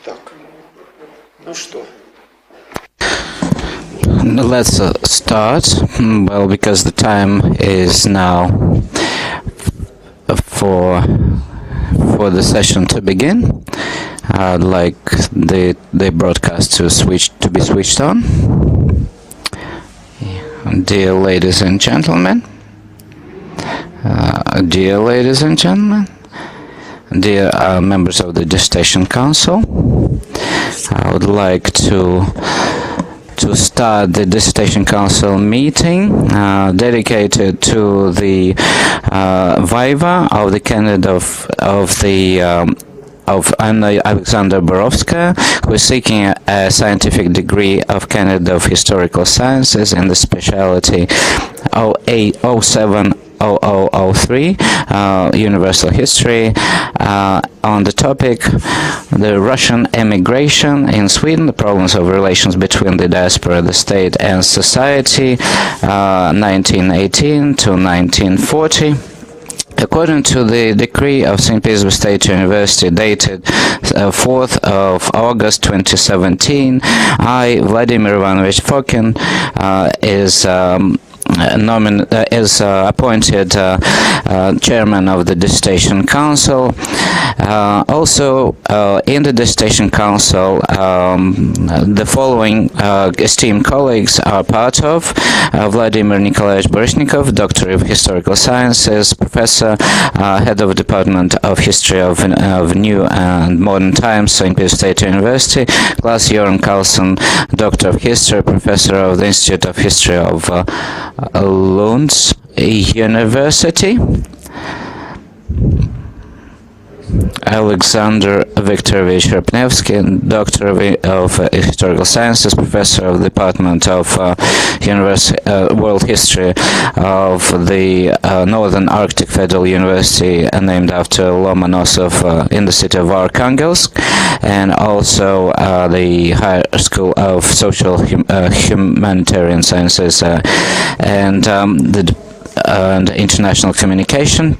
Так, ну что? Let's start. Well, because the time is now for the session to begin, I'd like the broadcast to be switched on. Dear ladies and gentlemen, dear members of the Dissertation Council, I would like to start the Dissertation Council meeting dedicated to the viva of the candidate of Alexandra Borovskaia, who is seeking a scientific degree of candidate of historical sciences in the specialty 070003, Universal History, on the topic the Russian emigration in Sweden, the problems of relations between the diaspora, the state and society, 1918 to 1940. According to the decree of St. Petersburg State University dated 4th of August 2017, I, Vladimir Ivanovich Fokin, is appointed chairman of the Dissertation Council. Also, in the Dissertation Council, the following esteemed colleagues are part of: Vladimir Nikolaevich Baryshnikov, Doctor of Historical Sciences, Professor, Head of Department of History of New and Modern Times, St. Petersburg State University; Klaus Joran Carlson, Doctor of History, Professor of the Institute of History of Lund University; Alexander Viktorovich Repnevsky, Doctor of Historical Sciences, Professor of the Department of World History of the Northern Arctic Federal University, named after Lomonosov in the city of Arkhangelsk, and also the Higher School of Social Humanitarian Sciences and International Communication.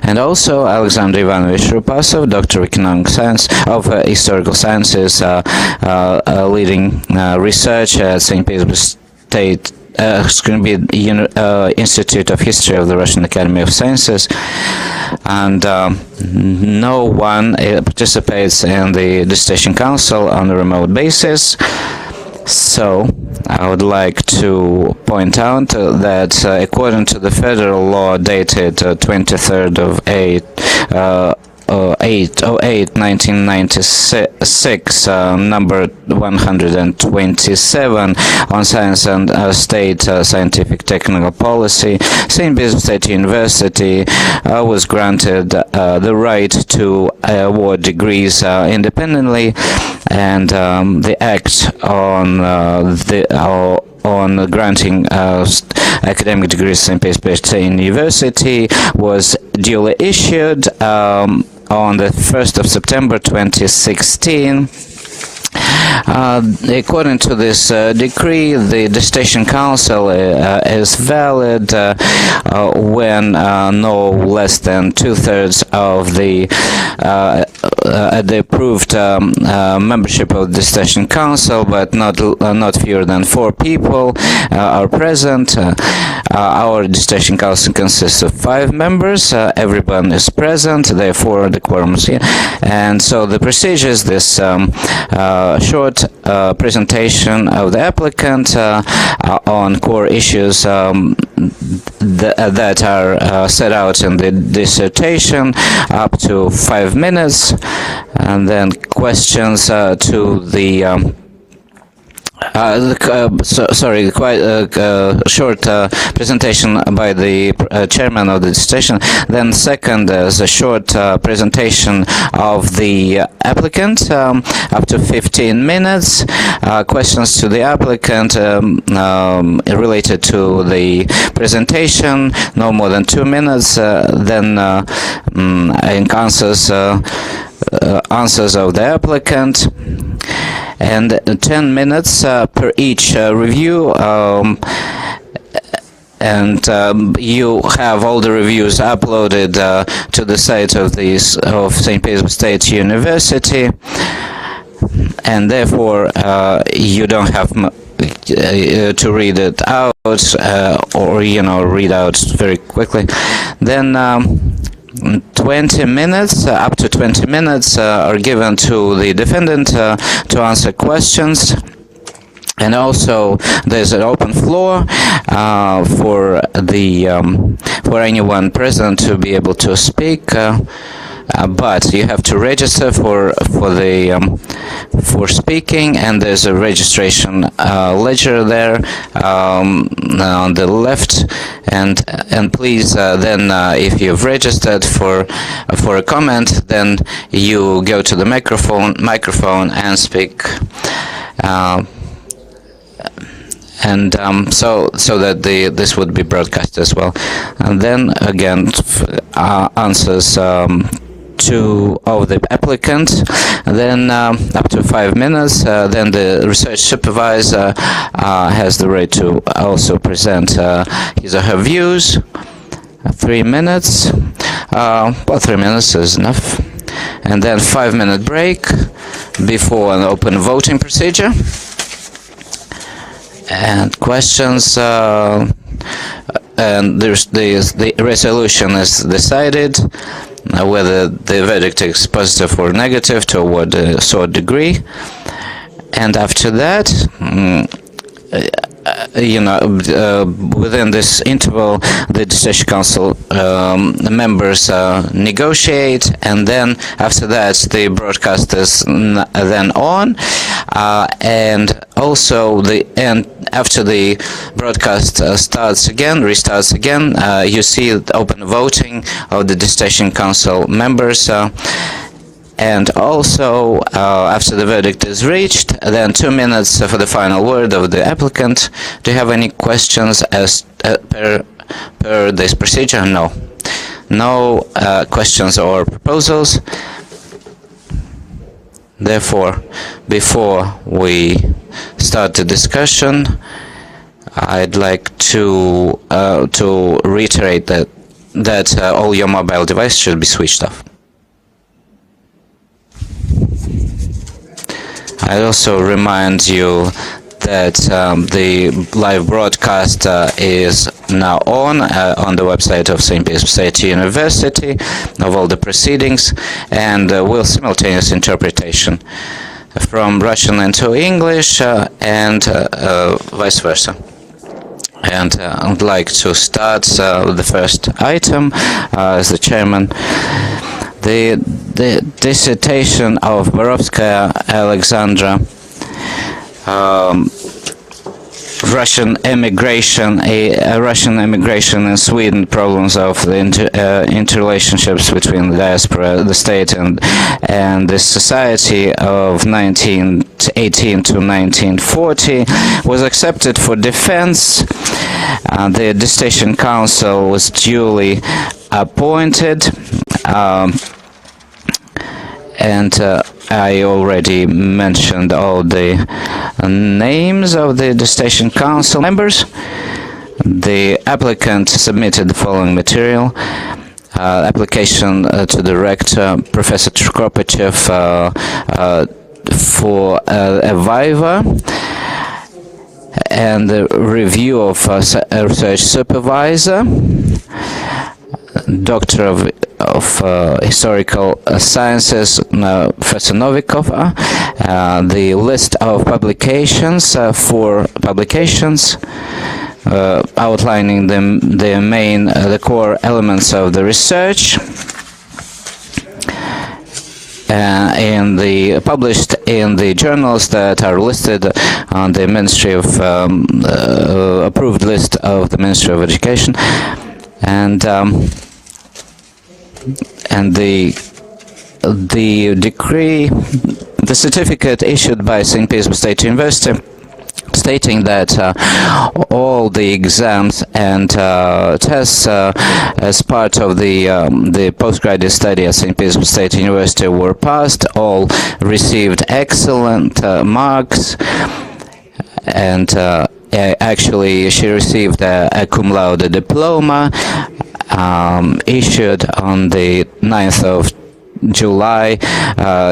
And also Alexander Ivanovich Rupasov, Doctor of Economic Science of Historical Sciences, leading research at St. Petersburg State Institute of History of the Russian Academy of Sciences. And no one participates in the Dissertation Council on a remote basis. So, I would like to point out that according to the federal law dated 23rd of 1996, number 127, on science and state scientific technical policy, St. Petersburg State University was granted the right to award degrees independently, and the act on granting academic degrees at St. Petersburg State University was duly issued on the 1st of September 2016. According to this decree, the Dissertation Council is valid when no less than 2/3 of the approved membership of the Dissertation Council, but not fewer than 4 people are present. Our Dissertation Council consists of 5 members. Everyone is present, therefore the quorum is here. And so the procedure is this: short presentation of the applicant on core issues that are set out in the dissertation, up to 5 minutes, and then questions to the quite short presentation by the chairman of the dissertation. Then second is a short presentation of the applicant, up to 15 minutes. Questions to the applicant related to the presentation, no more than 2 minutes. Then answers of the applicant, and 10 minutes per each review. and you have all the reviews uploaded to the site of St. Petersburg State University, and therefore you don't have to read it out or read out very quickly. Then 20 minutes, up to 20 minutes are given to the defendant to answer questions. And also, there's an open floor for anyone present to be able to speak. But you have to register for speaking, and there's a registration ledger there on the left. And please, then if you've registered for a comment, then you go to the microphone and speak. So that this would be broadcast as well. And then again, answers to of the applicant, and then up to 5 minutes. Then the research supervisor has the right to also present his or her views. 3 minutes. 3 minutes is enough. And then 5-minute break before an open voting procedure. And questions, and the resolution is decided whether the verdict is positive or negative, to what sort degree. And after that, within this interval, the Dissertation Council members negotiate, and then after that, the broadcast is then on, and also after the broadcast restarts again, you see the open voting of the Dissertation Council members. And also, after the verdict is reached, then 2 minutes for the final word of the applicant. Do you have any questions as per this procedure? No. No questions or proposals. Therefore, before we start the discussion, I'd like to reiterate that all your mobile devices should be switched off. I also remind you that the live broadcast is now on the website of St. Petersburg State University of all the proceedings, and will simultaneous interpretation from Russian into English and vice versa. And I'd like to start with the first item as the chairman. The dissertation of Borovskaia Alexandra, Russian emigration in Sweden, problems of the interrelationships between the diaspora, the state, and the society of 1918 to 1940, was accepted for defense. The Dissertation Council was duly appointed, and I already mentioned all the names of the Dissertation Council members. The applicant submitted the following material. Application to the rector, Professor Trkopachev, for a viva, and the review of a research supervisor, Doctor of Historical Sciences, Professor Novikov, the list of publications, 4 publications, outlining the core elements of the research, published in the journals that are listed on the Ministry of approved list of the Ministry of Education, and the decree, the certificate issued by St. Petersburg State University, stating that all the exams and tests as part of the postgraduate study at St. Petersburg State University were passed. All received excellent marks, and actually, she received a cum laude diploma issued on the 9th of July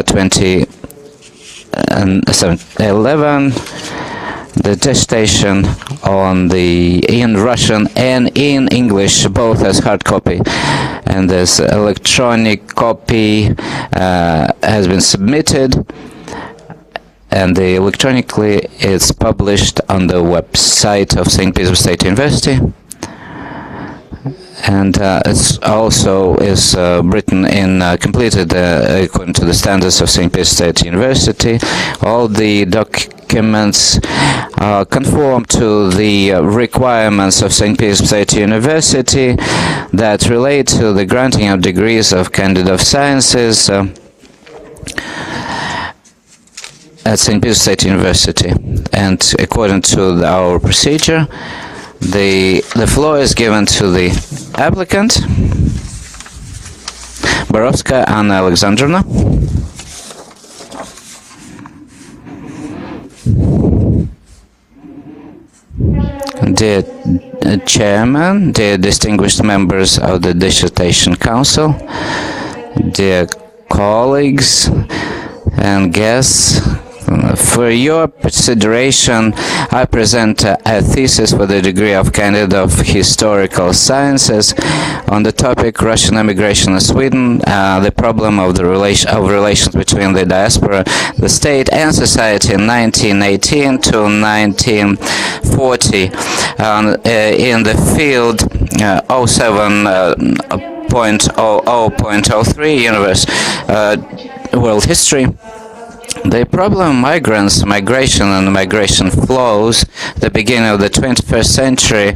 2011. The dissertation in Russian and in English, both as hard copy, and this electronic copy has been submitted, and electronically it's published on the website of St. Petersburg State University. And it's also is written in completed according to the standards of St. Petersburg State University. All the documents conform to the requirements of St. Petersburg State University that relate to the granting of degrees of Candidate of Sciences at St. Petersburg State University. And according to our procedure, the floor is given to the applicant, Borovskaia Anna Alexandrovna. Dear Chairman, dear distinguished members of the Dissertation Council, dear colleagues and guests, for your consideration, I present a thesis for the degree of Candidate of Historical Sciences on the topic Russian emigration in Sweden, the problem of the relations between the diaspora, the state, and society in 1918 to 1940 in the field 07.00.03 Universe World History. The problem of migrants, migration and migration flows, the beginning of the 21st century,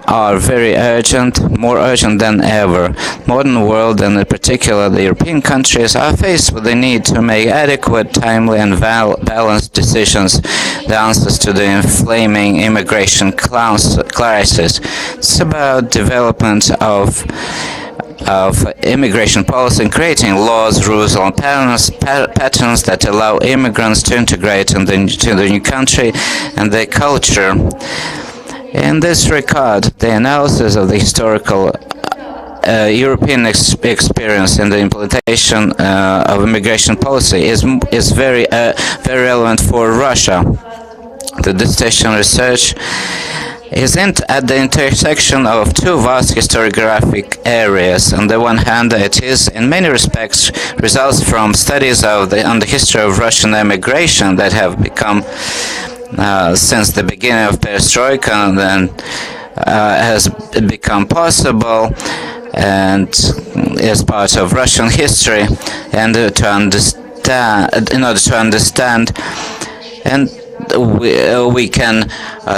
are very urgent, more urgent than ever. Modern world, and in particular the European countries, are faced with the need to make adequate, timely and balanced decisions, the answers to the inflaming immigration crisis. It's about development of immigration policy and creating laws, rules, and patterns that allow immigrants to integrate into the new country and their culture. In this regard, the analysis of the historical European experience in the implementation of immigration policy is very relevant for Russia. The dissertation research is at the intersection of two vast historiographic areas. On the one hand, it is, in many respects, results from studies on the history of Russian emigration that have become, since the beginning of perestroika, and then has become possible, and is part of Russian history, and in order to understand, and we can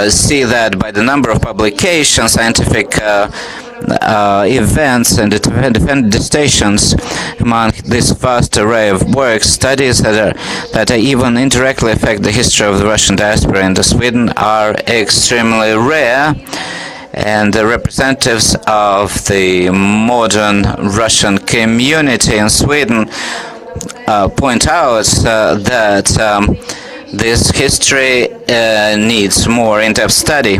see that by the number of publications, scientific events, and different dissertations among this vast array of works. Studies that even indirectly affect the history of the Russian diaspora into Sweden are extremely rare, and the representatives of the modern Russian community in Sweden point out that this history needs more in-depth study.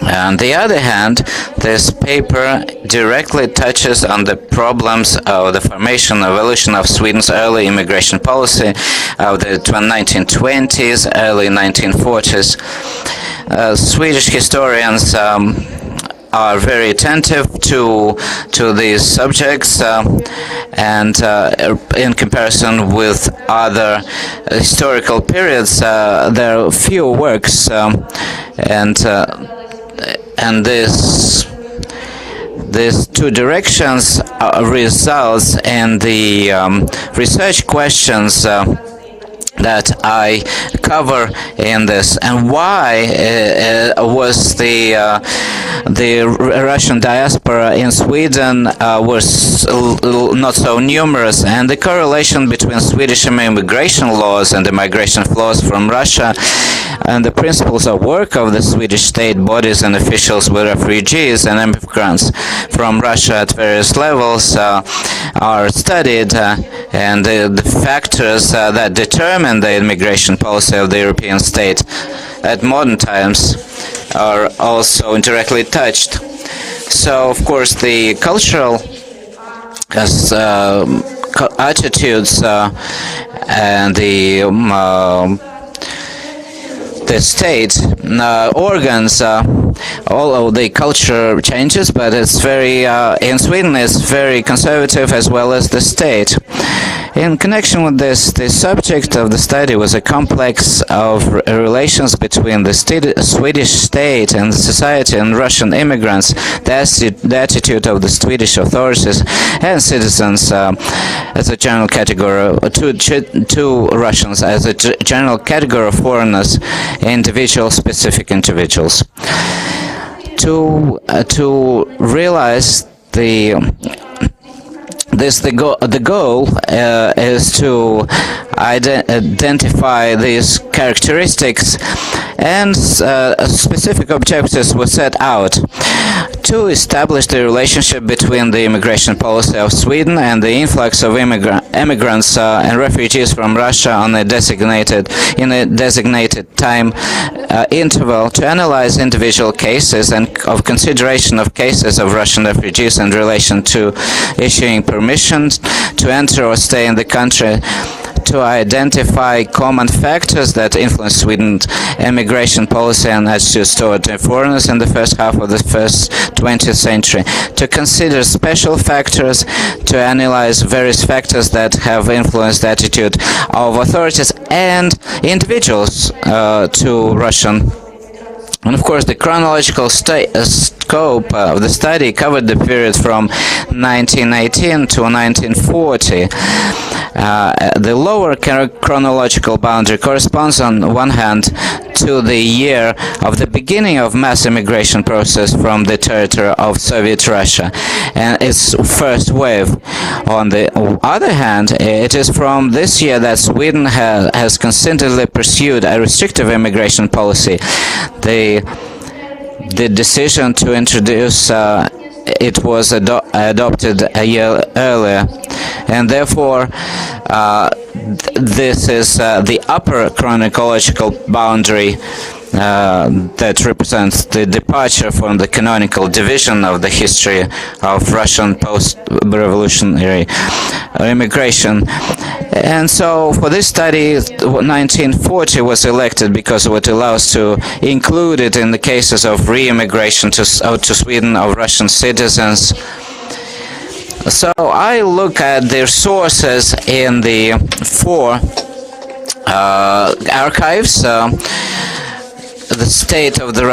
On the other hand, this paper directly touches on the problems of the formation and evolution of Sweden's early immigration policy of the 1920s, early 1940s. Swedish historians are very attentive to these subjects, and in comparison with other historical periods, there are few works, and these two directions results in the research questions that I cover in this, and why was the Russian diaspora in Sweden was not so numerous, and the correlation between Swedish immigration laws and the migration flows from Russia, and the principles of work of the Swedish state bodies and officials with refugees and immigrants from Russia at various levels are studied, and the factors that determine examine the immigration policy of the European state at modern times are also indirectly touched. So, of course, the cultural attitudes and the state organs, although the culture changes, but it's very, in Sweden, it's very conservative as well as the state. In connection with this, the subject of the study was a complex of relations between the Swedish state and society and Russian immigrants, the attitude of the Swedish authorities and citizens as a general category, to Russians as a general category of foreigners, specific individuals. To realize the goal is to identify these characteristics, and specific objectives were set out to establish the relationship between the immigration policy of Sweden and the influx of immigrants and refugees from Russia on a designated time interval, to analyze individual cases and of consideration of cases of Russian refugees in relation to issuing permission to enter or stay in the country, to identify common factors that influence Sweden's immigration policy and attitudes toward foreigners in the first half of the 20th century, to consider special factors, to analyze various factors that have influenced the attitude of authorities and individuals to Russian. And of course, the chronological scope of the study covered the period from 1918 to 1940. The lower chronological boundary corresponds on one hand to the year of the beginning of mass immigration process from the territory of Soviet Russia and its first wave. On the other hand, it is from this year that Sweden has consistently pursued a restrictive immigration policy. The decision to introduce it was adopted a year earlier, and therefore this is the upper chronological boundary that represents the departure from the canonical division of the history of Russian post-revolutionary immigration. And so for this study, 1940 was elected because it allows to include it in the cases of re-immigration to Sweden of Russian citizens. So I look at their sources in the four archives. The state of the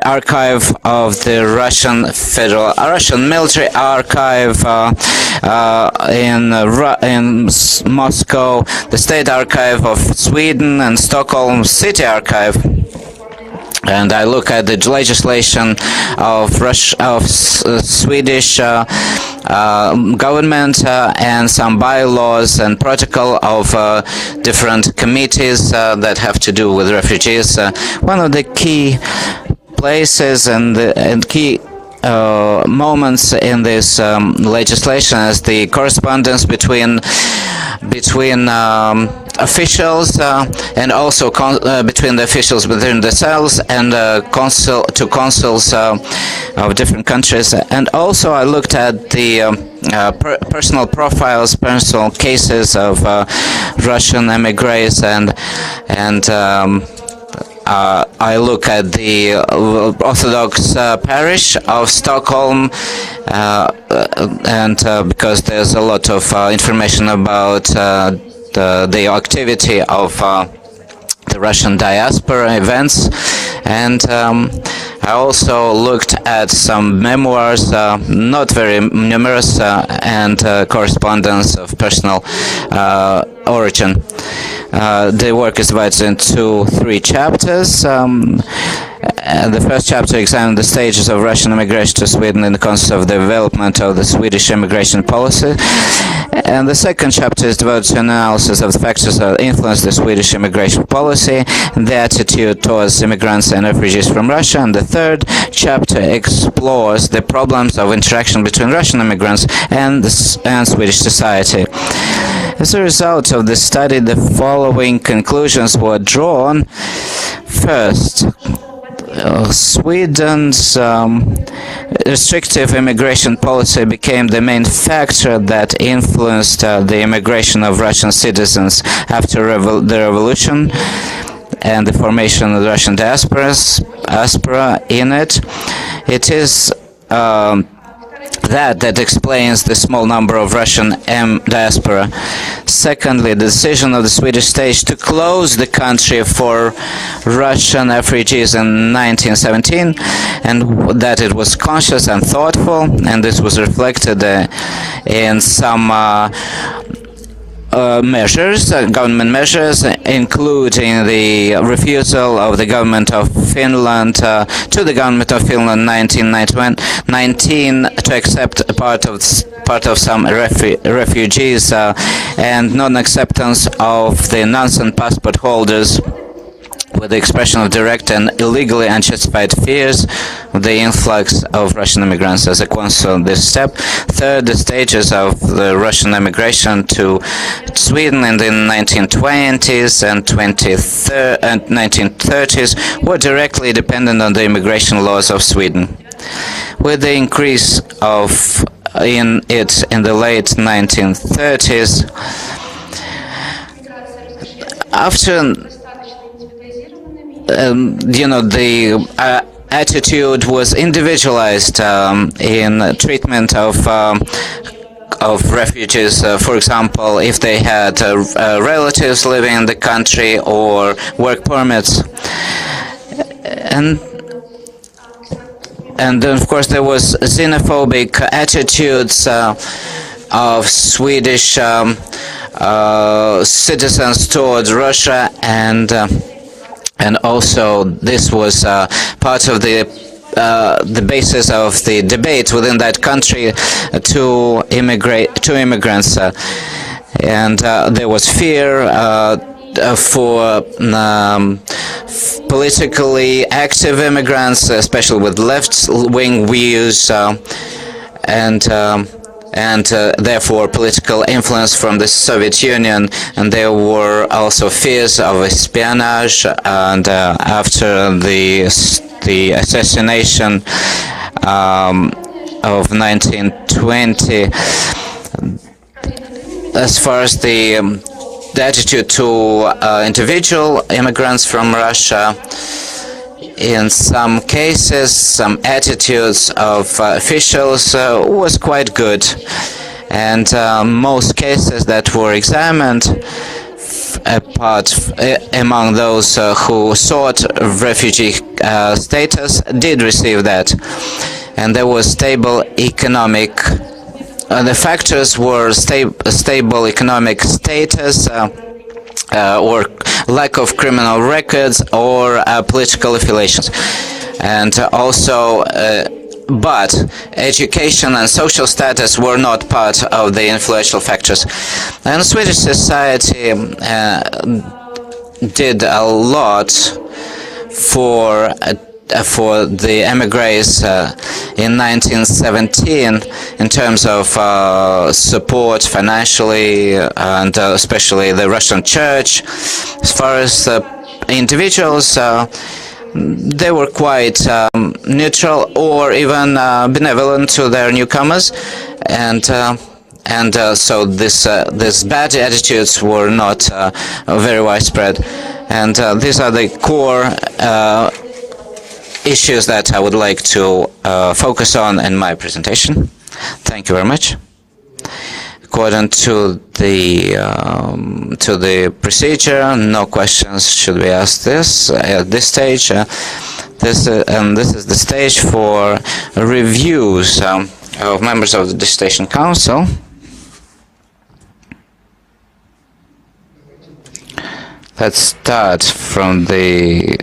archive of the Russian military archive in Moscow, the state archive of Sweden, and Stockholm city archive. And I look at the legislation of Swedish government and some bylaws and protocol of different committees that have to do with refugees. One of the key places and key moments in this legislation is the correspondence between officials and also between the officials within themselves and consuls of different countries. And also I looked at the personal profiles, personal cases of Russian emigres, and I look at the Orthodox parish of Stockholm, and because there's a lot of information about the activity of the Russian diaspora events, and I also looked at some memoirs, not very numerous, and correspondence of personal origin. The work is divided into 3 chapters. The first chapter examined the stages of Russian immigration to Sweden in the context of the development of the Swedish immigration policy. And the second chapter is devoted to an analysis of the factors that influence the Swedish immigration policy, the attitude towards immigrants and refugees from Russia. And the third chapter explores the problems of interaction between Russian immigrants and Swedish society. As a result of the study, the following conclusions were drawn. First, Sweden's restrictive immigration policy became the main factor that influenced the immigration of Russian citizens after the revolution and the formation of the Russian diaspora in it. It is that explains the small number of Russian diaspora. Secondly, the decision of the Swedish state to close the country for Russian refugees in 1917, and that it was conscious and thoughtful, and this was reflected in some government measures, including the refusal of the government of Finland to the government of Finland 1919 to accept a part of some refugees and non-acceptance of the non-citizen passport holders, with the expression of direct and illegally unjustified fears of the influx of Russian immigrants as a consequence of this step. Third, the stages of the Russian immigration to Sweden in the 1920s and 1930s were directly dependent on the immigration laws of Sweden. With the increase in the late 1930s, after the attitude was individualized in treatment of refugees. For example, if they had relatives living in the country or work permits, and then of course there was xenophobic attitudes of Swedish citizens towards Russia, and also this was part of the basis of the debate within that country to immigrants, and there was fear for politically active immigrants, especially with left-wing views, and therefore political influence from the Soviet Union, and there were also fears of espionage, and after the assassination of 1920, as far as the attitude to individual immigrants from Russia, in some cases, some attitudes of officials was quite good, and most cases that were examined, among those who sought refugee status, did receive that, and there was stable economic. The factors were stable economic status, or lack of criminal records, or political affiliations, and also but education and social status were not part of the influential factors. And Swedish society did a lot for the emigres in 1917 in terms of support financially, and especially the Russian Church. As far as individuals, they were quite neutral or even benevolent to their newcomers, and so this bad attitudes were not very widespread. And these are the core issues that I would like to focus on in my presentation. Thank you very much. According to the procedure, no questions should be asked at this stage. This is the stage for reviews of members of the Dissertation Council. Let's start from the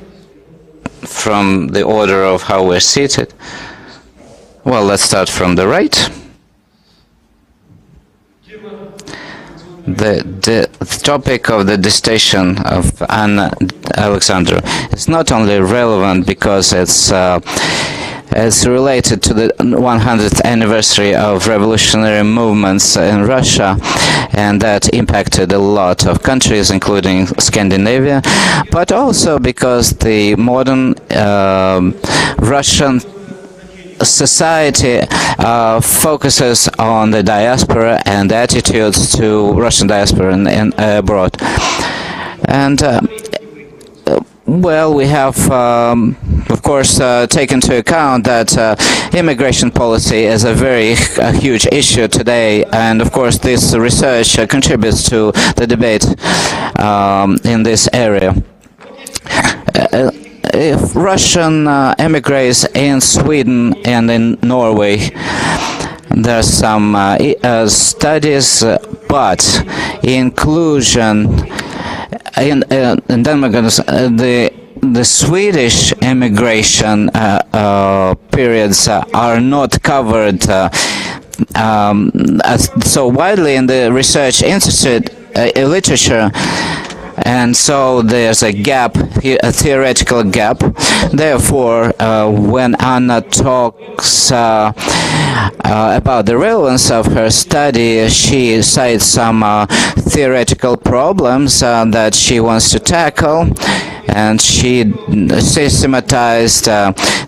order of how we're seated. Well, let's start from the right. The topic of the dissertation of Anna Alexandrovna is not only relevant because it's It's related to the 100th anniversary of revolutionary movements in Russia, and that impacted a lot of countries, including Scandinavia, but also because the modern Russian society focuses on the diaspora and attitudes to Russian diaspora and abroad. And well, we have, of course, taken into account that immigration policy is a very huge issue today, and of course this research contributes to the debate in this area. If Russian emigres in Sweden and in Norway, there's some studies, but inclusion in Denmark, the Swedish immigration periods are not covered so widely in the research institute literature. And so there's a gap, a theoretical gap. Therefore, when Anna talks about the relevance of her study, she cites some theoretical problems that she wants to tackle, and she systematized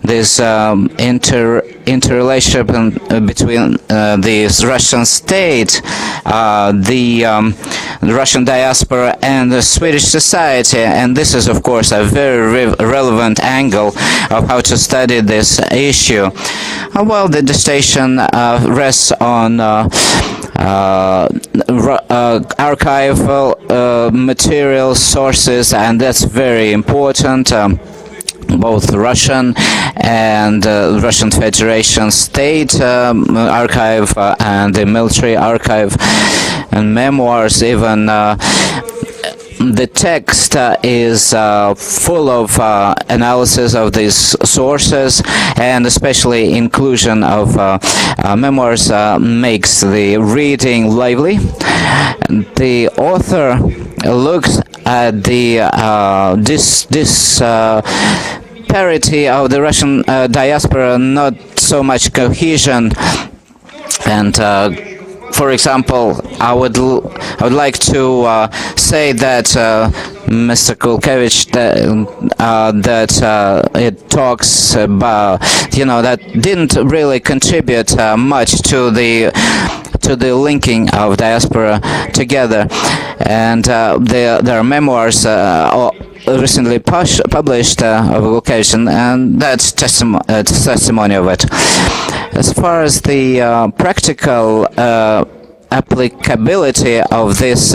this interrelationship between the Russian state, the Russian diaspora, and the Swedish society. And this is, of course, a very relevant angle of how to study this issue. Well, the dissertation rests on archival material sources, and that's very important. Both Russian and Russian Federation State Archive and the military archive and memoirs, even the text is full of analysis of these sources, and especially inclusion of memoirs makes the reading lively. The author looks at the disparity of the Russian diaspora, not so much cohesion, and for example, I would like to say that Mr. Kulkevich, that it talks about, that didn't really contribute much to the linking of diaspora together, and there are memoirs recently published of Kulkevich, and that's testimony of it. As far as the practical applicability of this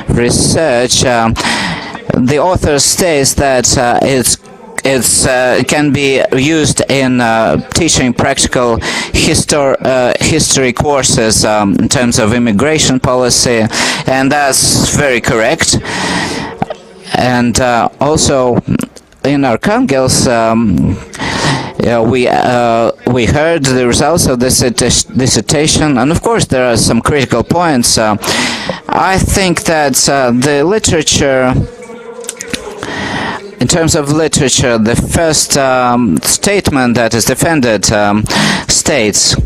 research, the author states that it can be used in teaching practical history courses in terms of immigration policy, and that's very correct. And also in our Archangels, we heard the results of this dissertation, and of course there are some critical points. I think that the literature, in terms of literature, the first statement that is defended states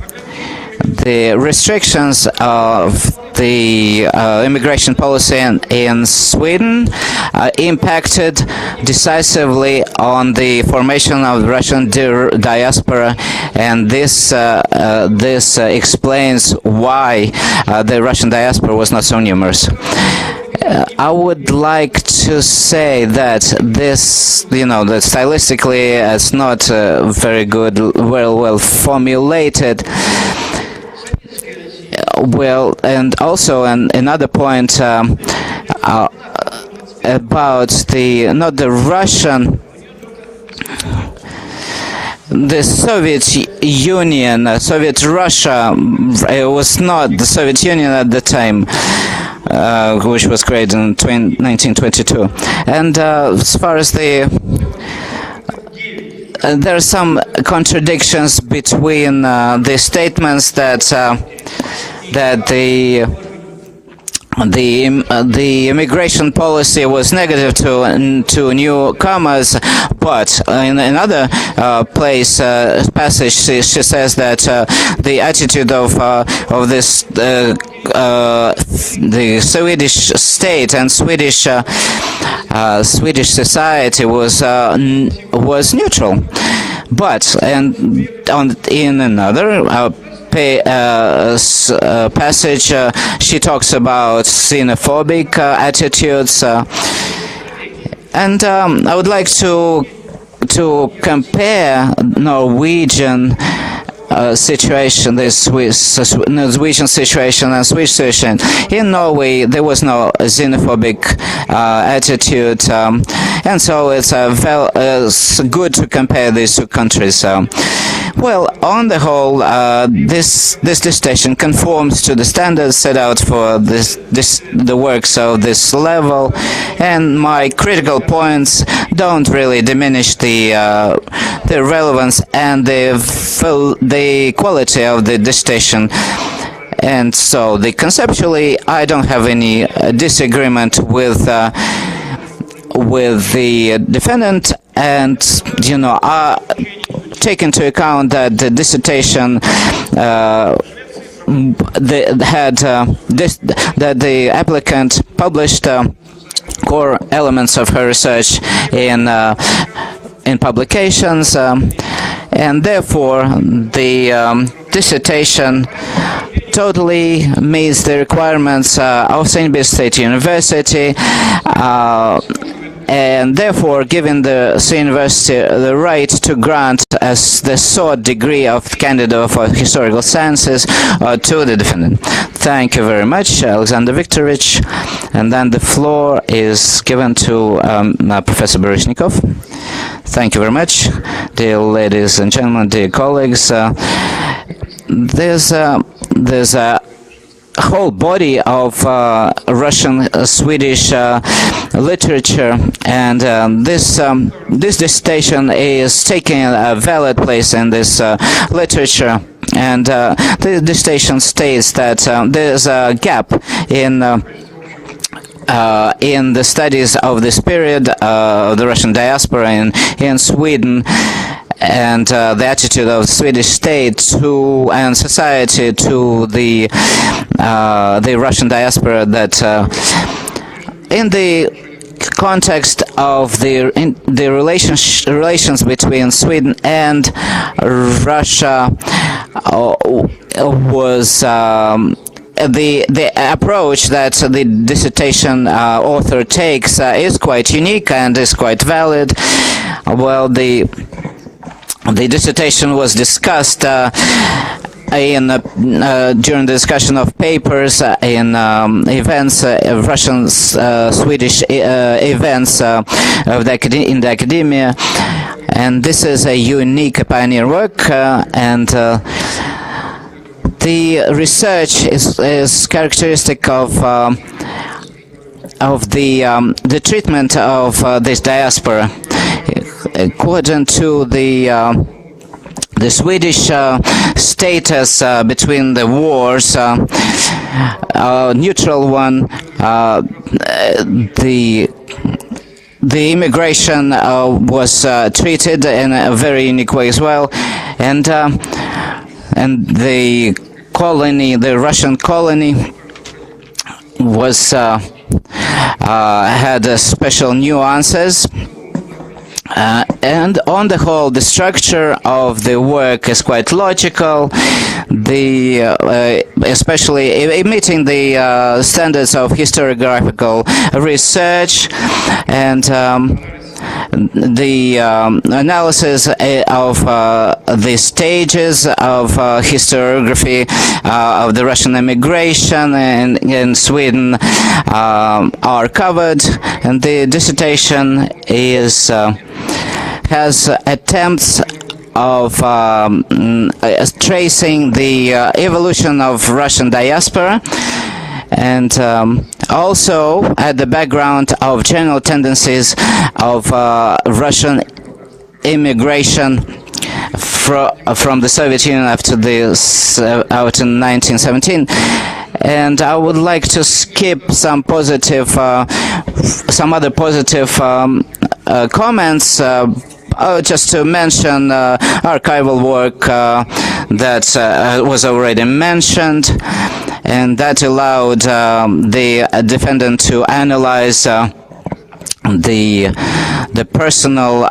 the restrictions of the immigration policy in Sweden impacted decisively on the formation of the Russian diaspora, and this explains why the Russian diaspora was not so numerous. I would like to say that this, that stylistically it's not very good, well formulated. Well, and also another point about the Soviet Union, Soviet Russia. It was not the Soviet Union at the time, which was created in 1922. And as far as there are some contradictions between the statements that the the immigration policy was negative to newcomers, but in another passage she says that the attitude of this the Swedish state and Swedish society was neutral. But in another passage, she talks about xenophobic attitudes, and I would like to compare Norwegian situation, Norwegian situation and Swedish situation. In Norway, there was no xenophobic attitude, and so it's good to compare these two countries. Well, on the whole, this dissertation conforms to the standards set out for the works of this level, and my critical points don't really diminish the relevance and the quality of the dissertation. And so, conceptually, I don't have any disagreement with the defendant, and take into account that the dissertation that the applicant published core elements of her research in publications, and therefore the dissertation totally meets the requirements of St. Petersburg State University, and therefore giving the university the right to grant as the sought degree of candidate for historical sciences to the defendant. Thank you very much, Alexander Viktorovich. And then the floor is given to Professor Baryshnikov. Thank you very much, dear ladies and gentlemen, dear colleagues. There's a whole body of Russian Swedish literature, and this dissertation is taking a valid place in this literature, and the dissertation states that there's a gap in the studies of this period of the Russian diaspora in Sweden, and the attitude of the Swedish state and society to the Russian diaspora, that in the context of the relations between Sweden and Russia was the approach that the dissertation author takes is quite unique and is quite valid. Well, the dissertation was discussed during the discussion of papers in events, Russian Swedish events in the academia, and this is a unique pioneer work, and the research is characteristic of the treatment of this diaspora according to the Swedish status between the wars, neutral one. The immigration was treated in a very unique way as well, and the colony, the Russian colony, was had special nuances. And on the whole, the structure of the work is quite logical, especially meeting the standards of historiographical research, and the analysis of the stages of historiography of the Russian immigration in Sweden are covered, and the dissertation has attempts of tracing the evolution of Russian diaspora, and also at the background of general tendencies of Russian immigration from the Soviet Union after 1917, And I would like to skip some positive, some other positive comments. Just to mention archival work that was already mentioned, and that allowed the defendant to analyze the personal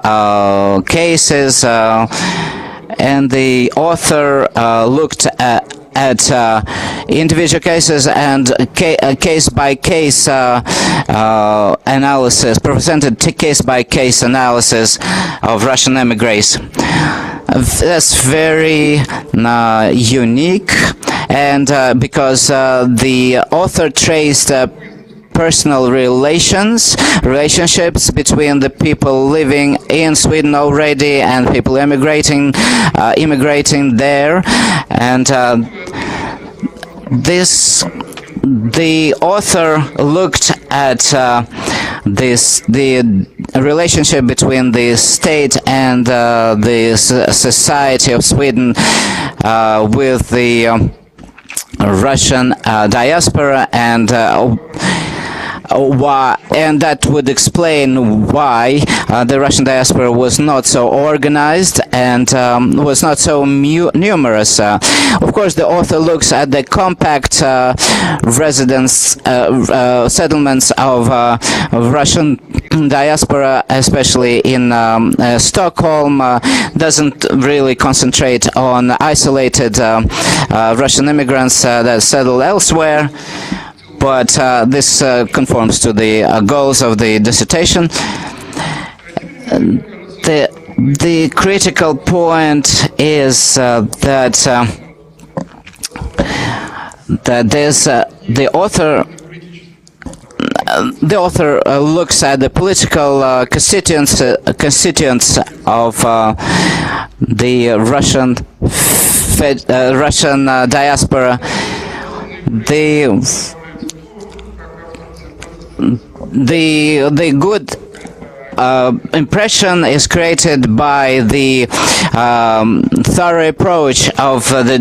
cases, and the author looked at individual cases and case-by-case analysis, presented case-by-case analysis of Russian emigres. That's very unique, and because the author traced personal relationships between the people living in Sweden already and people immigrating there, and the author looked at the relationship between the state and the society of Sweden with the Russian diaspora, and and that would explain why the Russian diaspora was not so organized and was not so numerous. Of course, the author looks at the compact settlements of Russian diaspora, especially in Stockholm, doesn't really concentrate on isolated Russian immigrants that settle elsewhere. But this conforms to the goals of the dissertation. The critical point is that there's the author looks at the political constituents of the Russian diaspora. The good impression is created by the thorough approach of the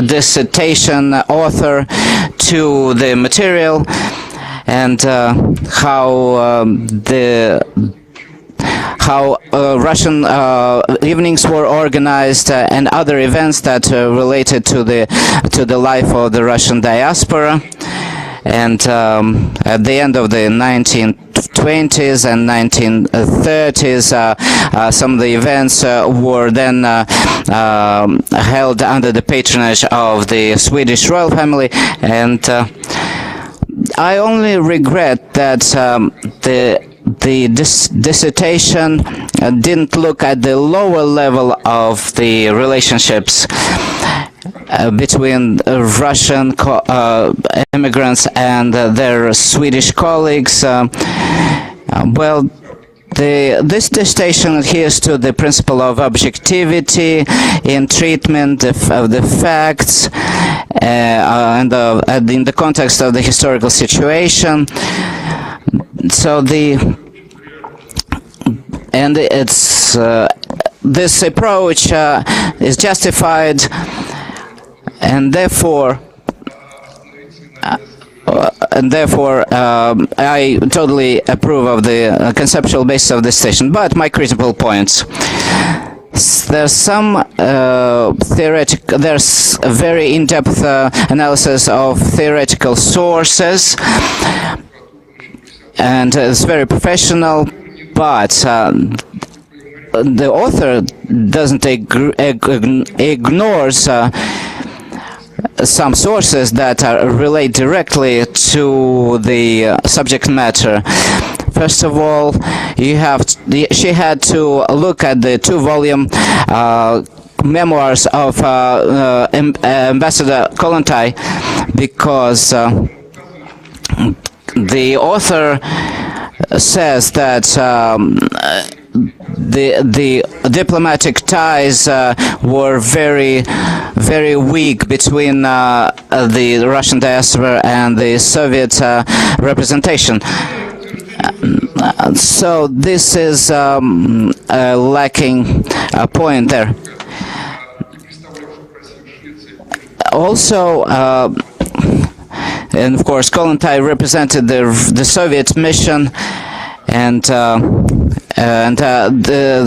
dissertation author to the material, and how Russian evenings were organized, and other events that related to the life of the Russian diaspora. And at the end of the 1920s and 1930s, some of the events were then held under the patronage of the Swedish royal family, and I only regret that the dissertation didn't look at the lower level of the relationships between Russian immigrants and their Swedish colleagues. Well, this dissertation adheres to the principle of objectivity in treatment of the facts and in the context of the historical situation. So this approach is justified, and therefore I totally approve of the conceptual basis of this station. But my critical points: there's some there's a very in-depth analysis of theoretical sources, and it's very professional, but the author doesn't ignores some sources that relate directly to the subject matter. First of all, she had to look at the 2-volume memoirs of Ambassador Kollontai, because the author says that the diplomatic ties were very weak between the Russian diaspora and the Soviet representation. So this is a lacking point there. Also, and of course Kollontai represented the Soviet mission, and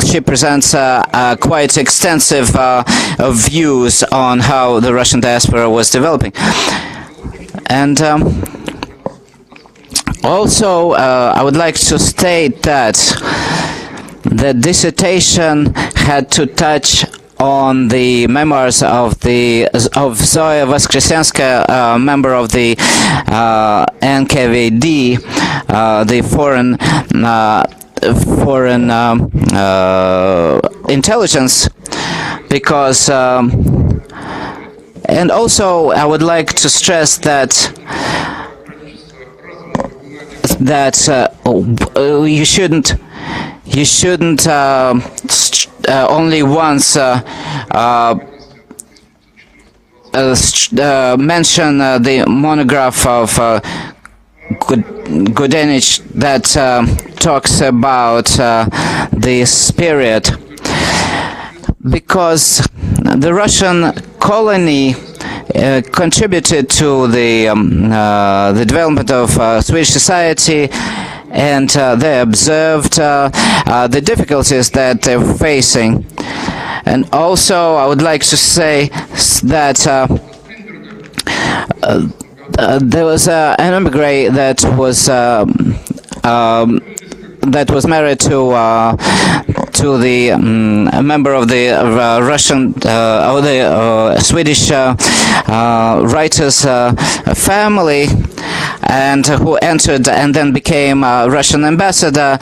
she presents quite extensive views on how the Russian diaspora was developing. And also, I would like to state that the dissertation had to touch on the memoirs of Zoya Voskresenskaya, member of the NKVD, the foreign intelligence, because and also I would like to stress that you shouldn't only once mention the monograph of Gudenich that talks about this period, because the Russian colony contributed to the development of Swedish society, and they observed the difficulties that they're facing. And also, I would like to say that there was an immigrant that was married to the a member of the Russian or the Swedish writer's family, and who entered and then became a Russian ambassador.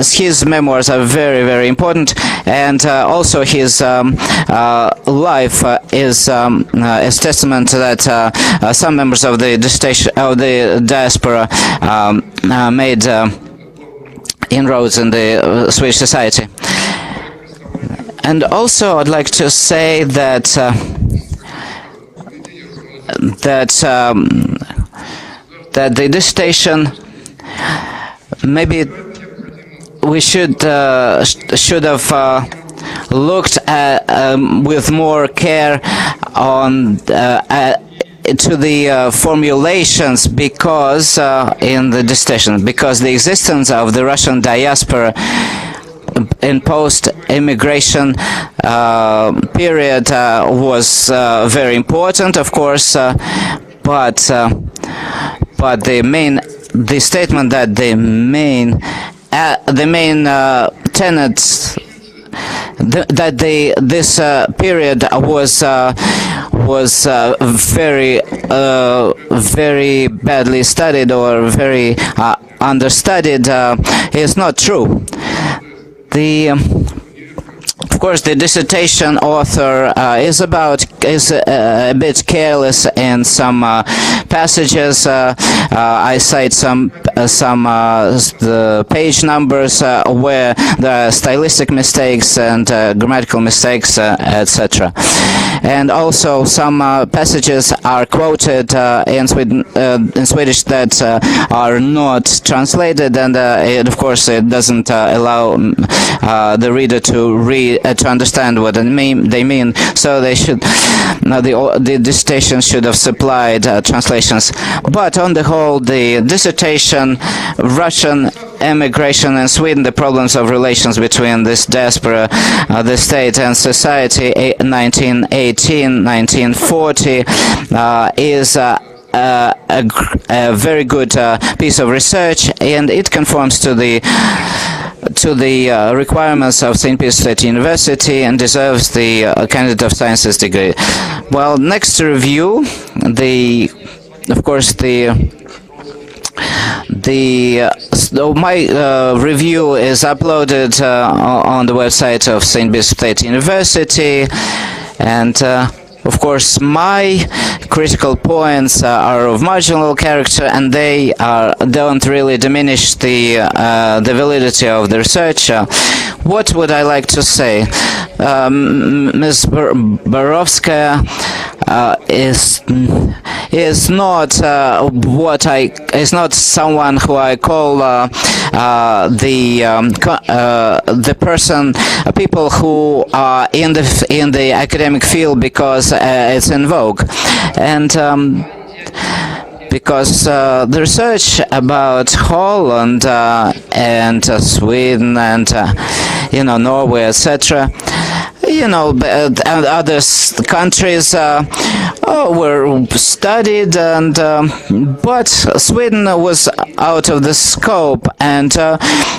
His memoirs are very, very important, and also his life is testament that some members of the diaspora made inroads in the Swedish society. And also, I'd like to say that that the dissertation, maybe we should have looked at with more care on to the formulations, because in the dissertation, because the existence of the Russian diaspora in post-immigration period was very important, of course, but the statement that the main tenets that this period was very badly studied or very understudied is not true. Of course, the dissertation author is a bit careless in some passages. I cite some the page numbers where there are stylistic mistakes and grammatical mistakes, etc. And also some passages are quoted in Swedish that are not translated, and of course it doesn't allow the reader to understand what they mean. So they should, the dissertation should have supplied translations. But on the whole, the dissertation, Russian emigration in Sweden, the problems of relations between this diaspora, the state and society, 1918-1940, is a very good piece of research, and it conforms to the requirements of St. Peter's State University and deserves the Candidate of Sciences degree. Well, next to review, my review is uploaded on the website of St. Peter's State University, and of course, my critical points are of marginal character, and they don't really diminish the validity of the research. What would I like to say? Ms. Borovskaia is not is not someone who I call the people who are in the academic field because it's in vogue, and because the research about Holland and Sweden and Norway, etc., and other countries were studied, but Sweden was out of the scope, and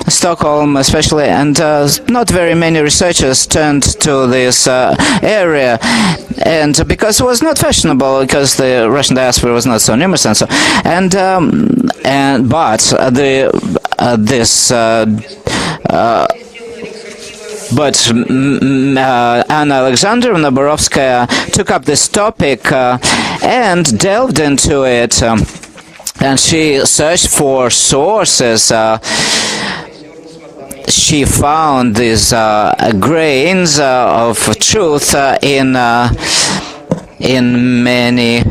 Stockholm especially, and not very many researchers turned to this area, and because it was not fashionable, because the Russian diaspora was not so numerous, and so, but Anna Alexandrovna Borovskaia took up this topic and delved into it, and she searched for sources. She found these grains of truth in many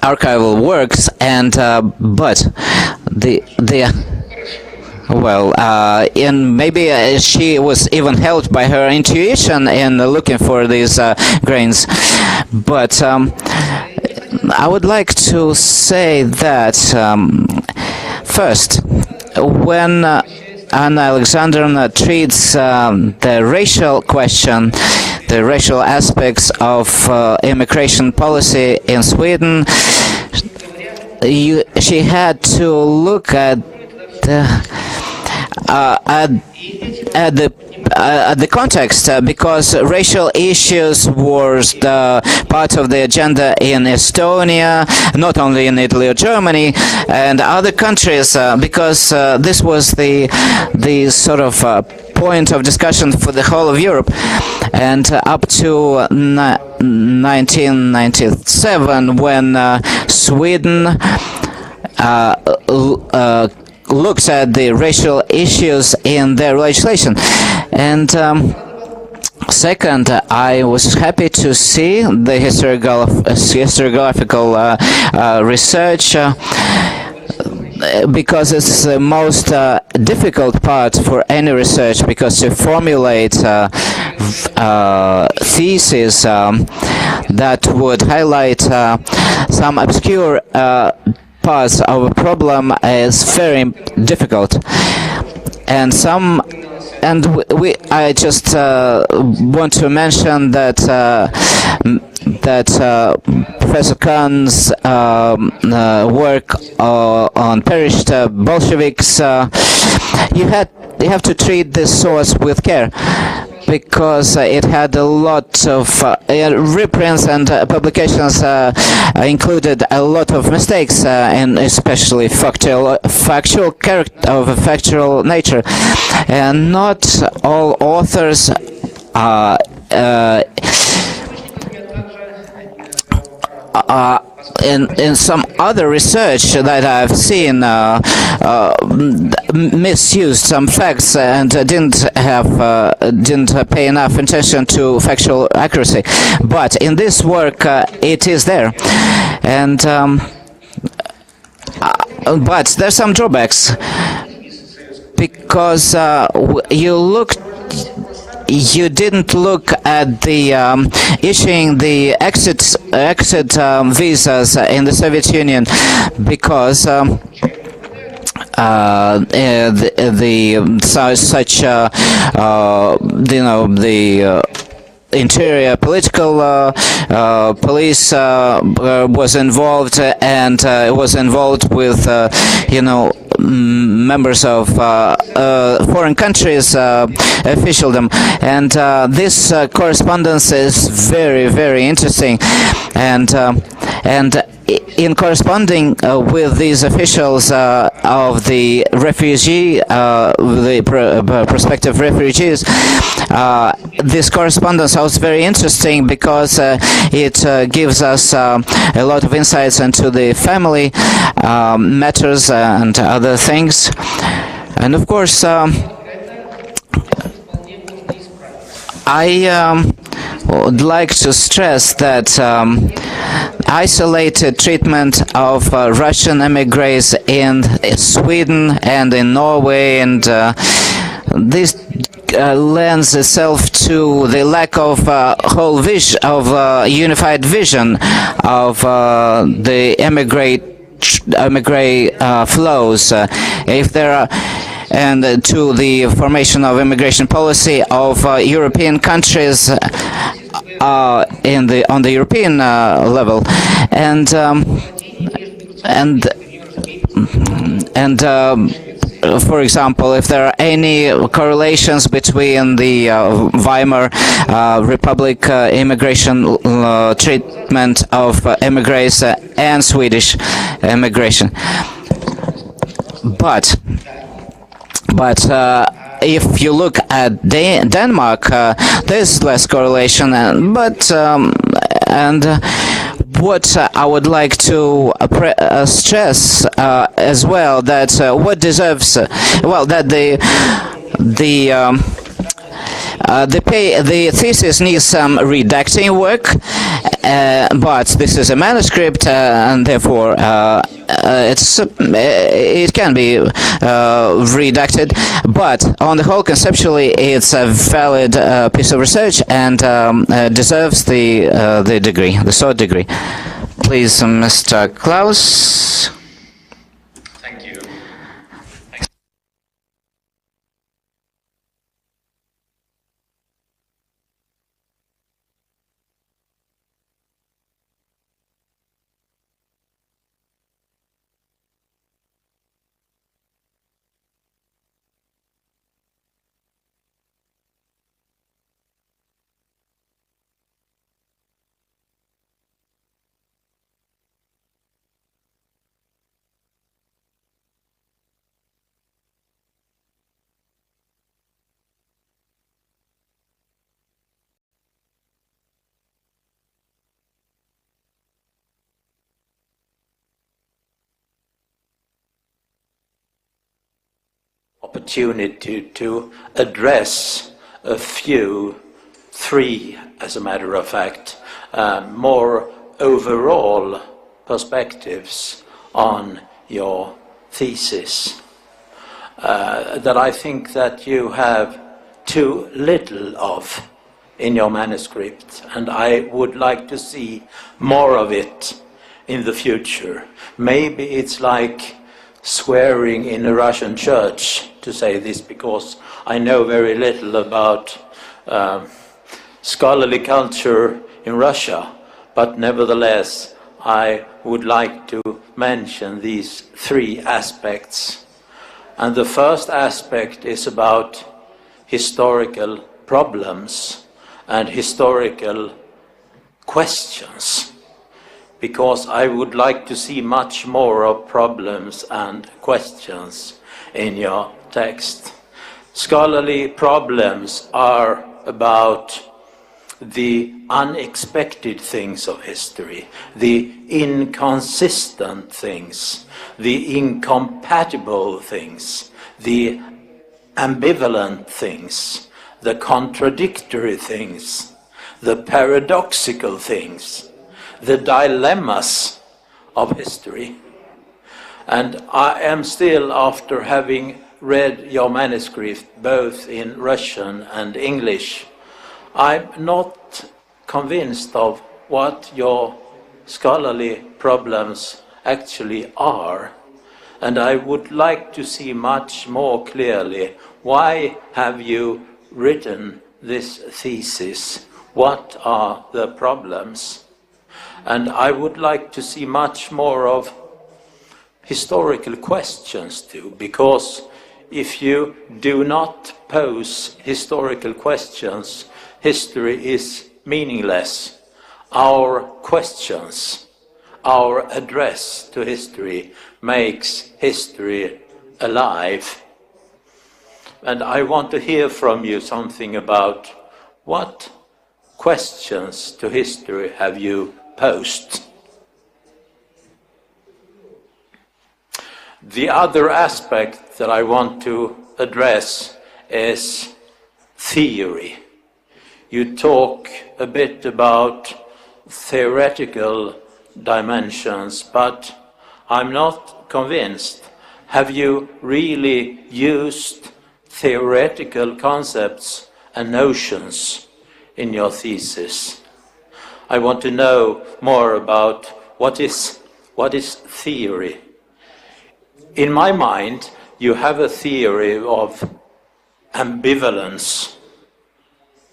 archival works, and but maybe she was even helped by her intuition in looking for these grains. But I would like to say that first, when Anna Alexandrovna treats the racial question, the racial aspects of immigration policy in Sweden, she had to look at the context, because racial issues was the part of the agenda in Estonia, not only in Italy or Germany and other countries, because this was the sort of point of discussion for the whole of Europe, and up to 1997, when Sweden looks at the racial issues in their legislation. And second, I was happy to see the historiographical research, because it's the most difficult part for any research, because to formulate theses that would highlight some obscure parts of a problem is very difficult, and I just want to mention that Professor Kahn's work on perished Bolsheviks, you have to treat this source with care, because it had a lot of reprints, and publications included a lot of mistakes, and especially factual nature, and not all authors in some other research that I've seen misused some facts and didn't pay enough attention to factual accuracy. But in this work, it is there, and but there's some drawbacks, because you didn't look at the issuing the exit visas in the Soviet Union, because the interior political police was involved, and was involved with members of foreign countries officialdom, and this correspondence is very, very interesting, and in corresponding with these officials of the refugee, the prospective refugees, this correspondence was very interesting, because it gives us a lot of insights into the family matters and other things. And of course, I would like to stress that isolated treatment of Russian emigres in Sweden and in Norway, and this lends itself to the lack of whole vision of unified vision of the immigrant flows. If there are and to the formation of immigration policy of European countries on the European level, and for example, if there are any correlations between the Weimar Republic immigration treatment of immigrants and Swedish immigration. But if you look at Denmark, there's less correlation, what I would like to stress as well, that what deserves that the thesis needs some redacting work, but this is a manuscript, and therefore it can be redacted. But on the whole, conceptually, it's a valid piece of research and deserves the degree, the third degree. Please, Mr. Klaus. Thank you. Opportunity to address three, as a matter of fact, more overall perspectives on your thesis that I think that you have too little of in your manuscript, and I would like to see more of it in the future. Maybe it's like swearing in a Russian church to say this, because I know very little about scholarly culture in Russia, but nevertheless I would like to mention these three aspects. And the first aspect is about historical problems and historical questions, because I would like to see much more of problems and questions in your text. Scholarly problems are about the unexpected things of history, the inconsistent things, the incompatible things, the ambivalent things, the contradictory things, the paradoxical things, the dilemmas of history. And I am still, after having read your manuscript both in Russian and English, I'm not convinced of what your scholarly problems actually are. And I would like to see much more clearly, why have you written this thesis? What are the problems? And I would like to see much more of historical questions too, because if you do not pose historical questions, history is meaningless. Our questions, our address to history makes history alive. And I want to hear from you something about what questions to history have you posed. The other aspect that I want to address is theory. You talk a bit about theoretical dimensions, but I'm not convinced. Have you really used theoretical concepts and notions in your thesis. I want to know more about what is theory. In my mind, you have a theory of ambivalence.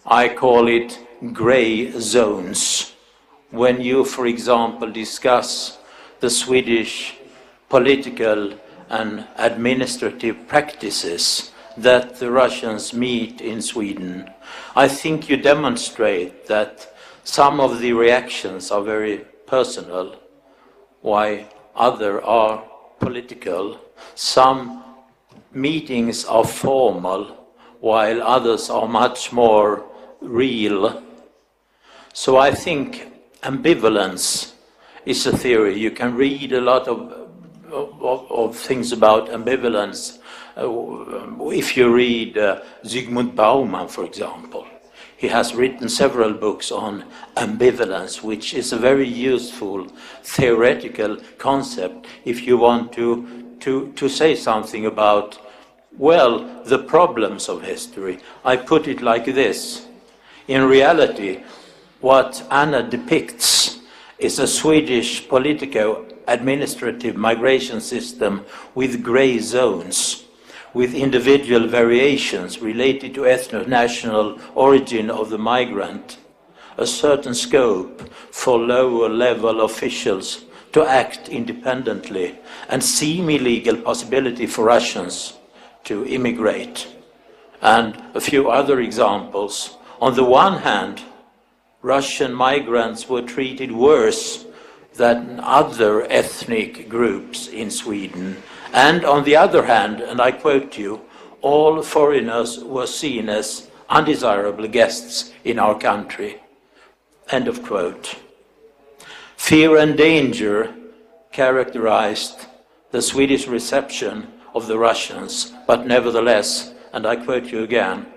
I call it gray zones. When you, for example, discuss the Swedish political and administrative practices that the Russians meet in Sweden, I think you demonstrate that some of the reactions are very personal, while others are political. Some meetings are formal, while others are much more real. So I think ambivalence is a theory. You can read a lot of things about ambivalence. If you read Zygmunt Bauman, for example, he has written several books on ambivalence, which is a very useful theoretical concept if you want to say something about, well, the problems of history. I put it like this. In reality, what Anna depicts is a Swedish politico-administrative migration system with grey zones, with individual variations related to ethno-national origin of the migrant, a certain scope for lower-level officials to act independently, and semi-legal possibility for Russians to immigrate. And a few other examples. On the one hand, Russian migrants were treated worse than other ethnic groups in Sweden. And on the other hand, and I quote you, all foreigners were seen as undesirable guests in our country. End of quote. Fear and danger characterized the Swedish reception of the Russians, but nevertheless, and I quote you again,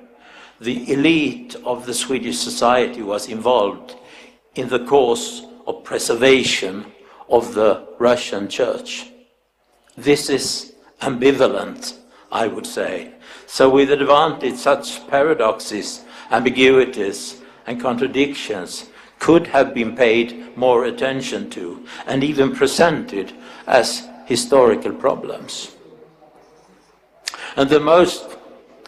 the elite of the Swedish society was involved in the cause of preservation of the Russian church. This is ambivalent, I would say. So with advantage, such paradoxes, ambiguities, and contradictions could have been paid more attention to and even presented as historical problems. And the most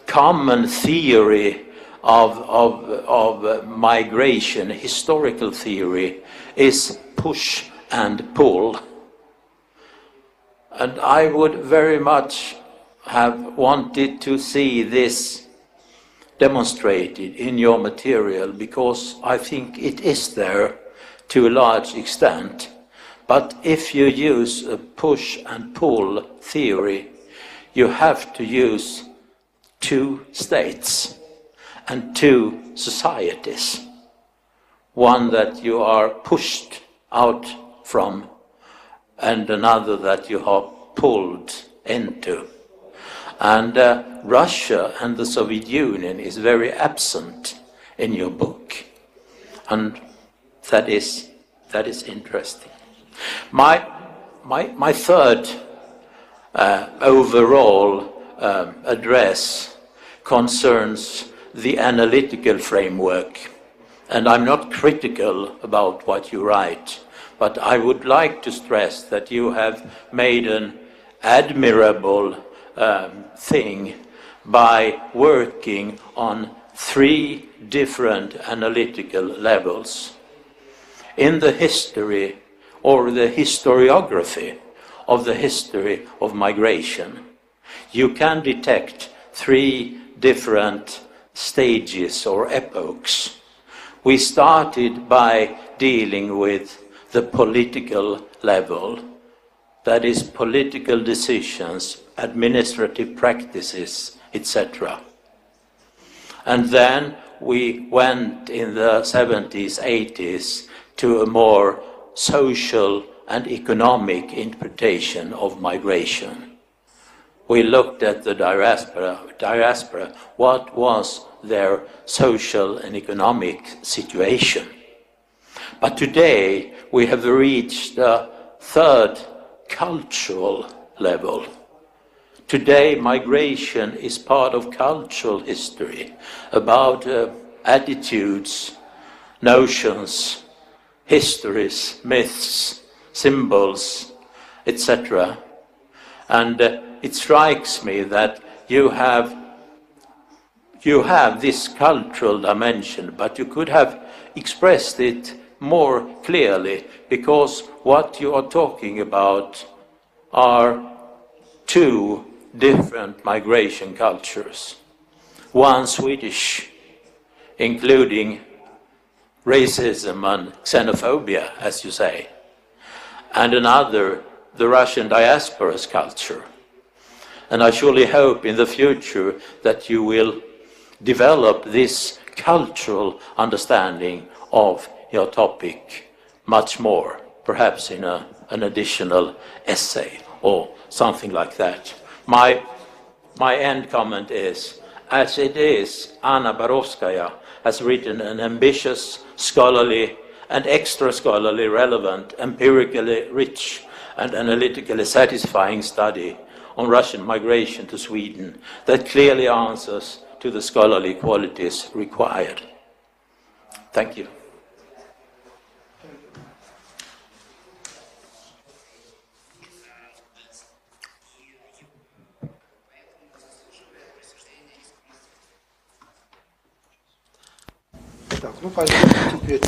common theory of migration, historical theory, is push and pull. And I would very much have wanted to see this demonstrated in your material, because I think it is there to a large extent. But if you use a push and pull theory, you have to use two states and two societies. One that you are pushed out from, and another that you are pulled into. And Russia and the Soviet Union is very absent in your book. And that is interesting. My third overall address concerns the analytical framework. And I'm not critical about what you write, but I would like to stress that you have made an admirable thing by working on three different analytical levels. In the history or the historiography of the history of migration, you can detect three different stages or epochs. We started by dealing with the political level, that is, political decisions, administrative practices, etc. And then we went in the 70s, 80s to a more social and economic interpretation of migration. We looked at the diaspora, what was their social and economic situation. But today we have reached a third cultural level, today migration is part of cultural history, about attitudes, notions, histories, myths, symbols, etc. And it strikes me that you have this cultural dimension, but you could have expressed it more clearly, because what you are talking about are two different migration cultures. One Swedish, including racism and xenophobia, as you say, and another, the Russian diaspora's culture. And I surely hope in the future that you will develop this cultural understanding of your topic much more, perhaps in an additional essay or something like that. My end comment is, as it is, Anna Borovskaia has written an ambitious, scholarly and extra-scholarly relevant, empirically rich and analytically satisfying study on Russian migration to Sweden that clearly answers to the scholarly qualities required. Thank you.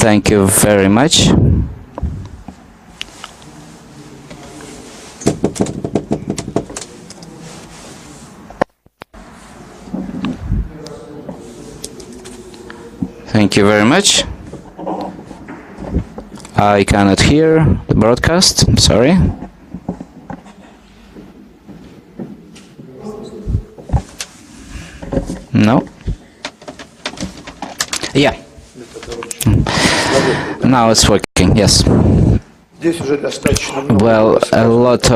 Thank you very much. Thank you very much. I cannot hear the broadcast. I'm sorry. No? Yeah. Now it's working, yes. Well, a lot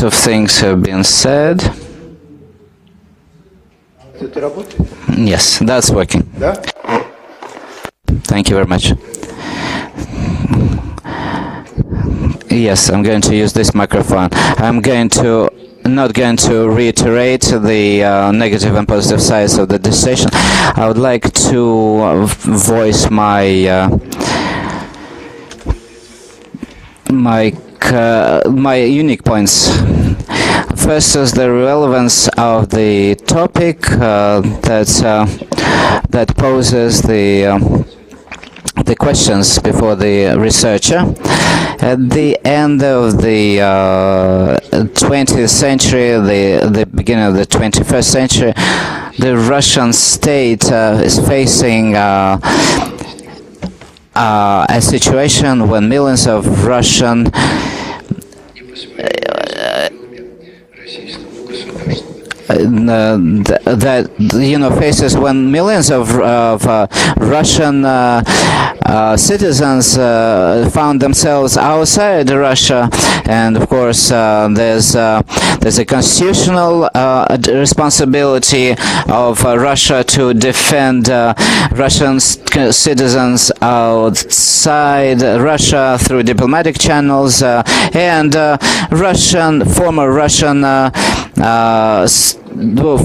of things have been said. Yes, that's working. Thank you very much. Yes, I'm going to use this microphone. I'm not going to reiterate the negative and positive sides of the dissertation. I would like to voice my unique points. First is the relevance of the topic that poses the questions before the researcher. At the end of the 20th century, the beginning of the 21st century, the Russian state is facing a situation when millions of Russian faces when millions of Russian citizens found themselves outside Russia, and of course there's a constitutional responsibility of Russia to defend Russian citizens outside Russia through diplomatic channels, and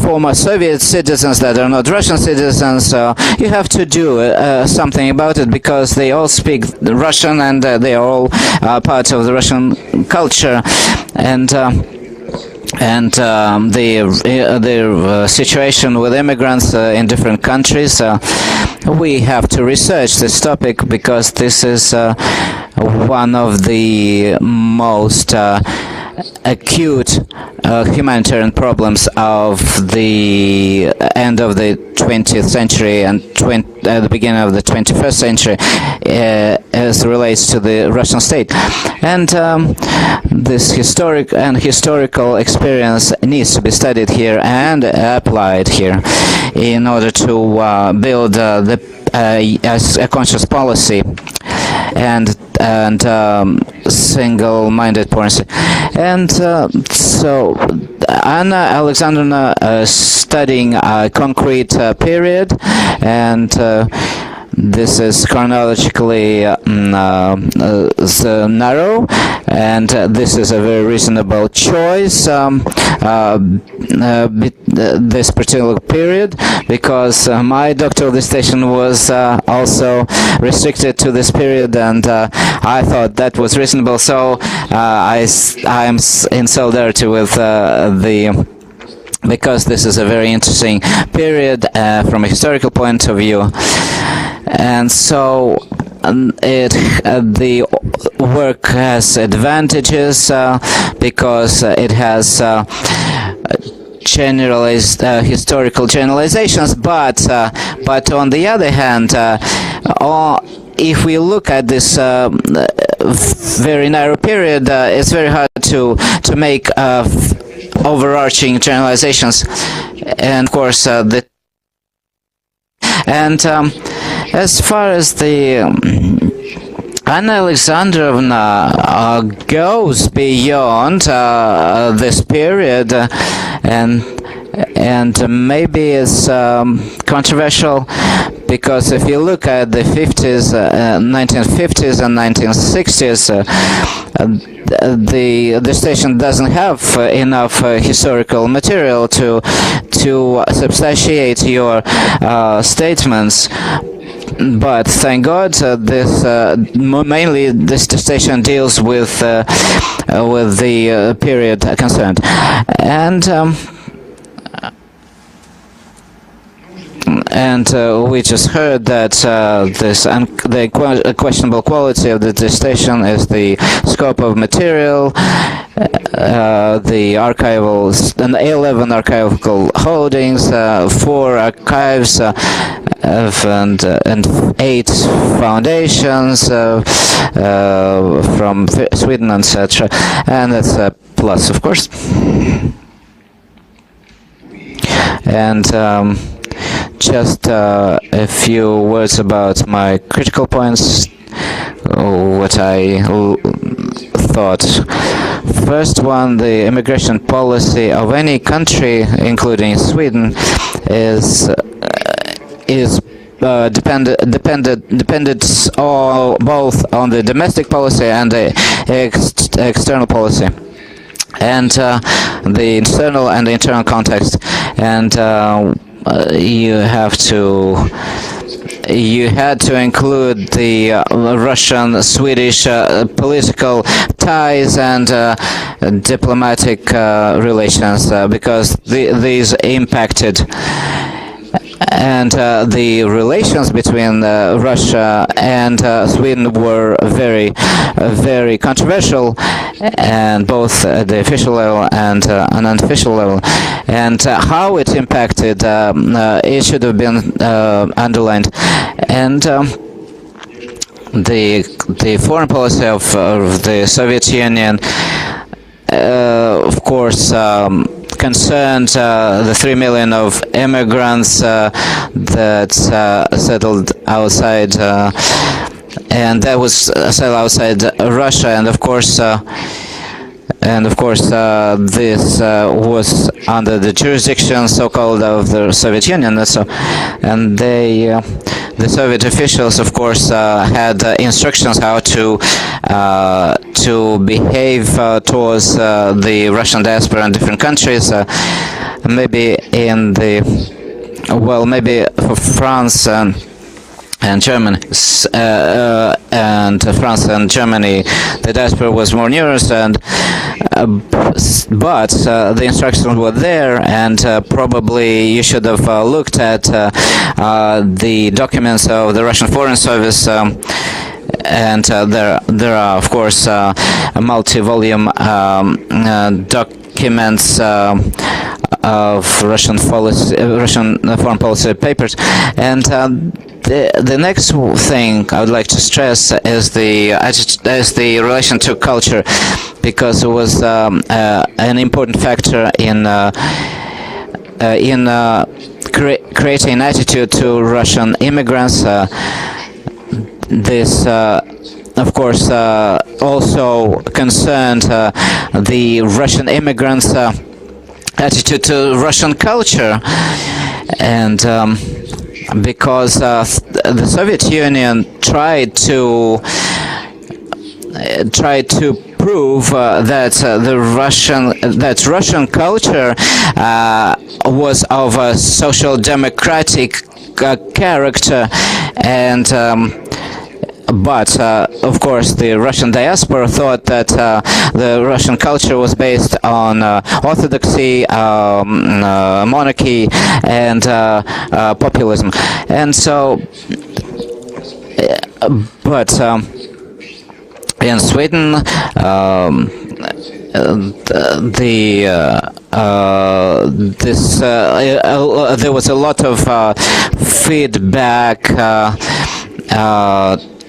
former Soviet citizens that are not Russian citizens. You have to do something about it, because they all speak Russian and they are all part of the Russian culture. And the situation with immigrants in different countries, we have to research this topic, because this is one of the most acute humanitarian problems of the end of the 20th century and the beginning of the 21st century, as relates to the Russian state. And this historical experience needs to be studied here and applied here in order to build a conscious policy and single-minded policy. And so Anna Alexandrovna studying a concrete period, and this is chronologically narrow, and this is a very reasonable choice, this particular period, because my doctoral dissertation was also restricted to this period, and I thought that was reasonable, so I am in solidarity with because this is a very interesting period from a historical point of view. And so the work has advantages because it has generalized historical generalizations, but on the other hand, if we look at this very narrow period, it's very hard to make overarching generalizations, and of course as far as the Anna Alexandrovna goes beyond this period, and maybe it's controversial, because if you look at the 50s, 1950s and 1960s, the station doesn't have enough historical material to substantiate your statements. But thank God, mainly this station deals with the period concerned, and we just heard that the questionable quality of the station is the scope of material, the archival, 11 archival holdings, 4 archives, and 8 foundations from Sweden, etc. And that's a plus, of course. And just a few words about my critical points, what I thought. First one, the immigration policy of any country, including Sweden, is dependent both on the domestic policy and the external policy, and the internal and the internal context, and you had to include the Russian-Swedish political ties and diplomatic relations, because these impacted, and the relations between Russia and Sweden were very, very controversial, and both at the official level and an unofficial level. And how it impacted, it should have been underlined. And the foreign policy of the Soviet Union, of course, concerned the 3 million of immigrants that settled outside, and that was settled outside Russia, and of course this was under the jurisdiction, so-called, of the Soviet Union, and the Soviet officials, of course, had instructions how to behave towards the Russian diaspora in different countries. Maybe maybe for France and Germany, the diaspora was more numerous, but the instructions were there, and probably you should have looked at the documents of the Russian Foreign Service, and there are, of course, multi-volume documents of Russian foreign policy papers, and the next thing I would like to stress is the relation to culture, because it was an important factor in creating an attitude to Russian immigrants. This, of course, also concerned the Russian immigrants' attitude to Russian culture, and because the Soviet Union tried to prove that Russian culture was of a social democratic character, and but of course the Russian diaspora thought that the Russian culture was based on orthodoxy, monarchy, and populism, and so but in Sweden there was a lot of feedback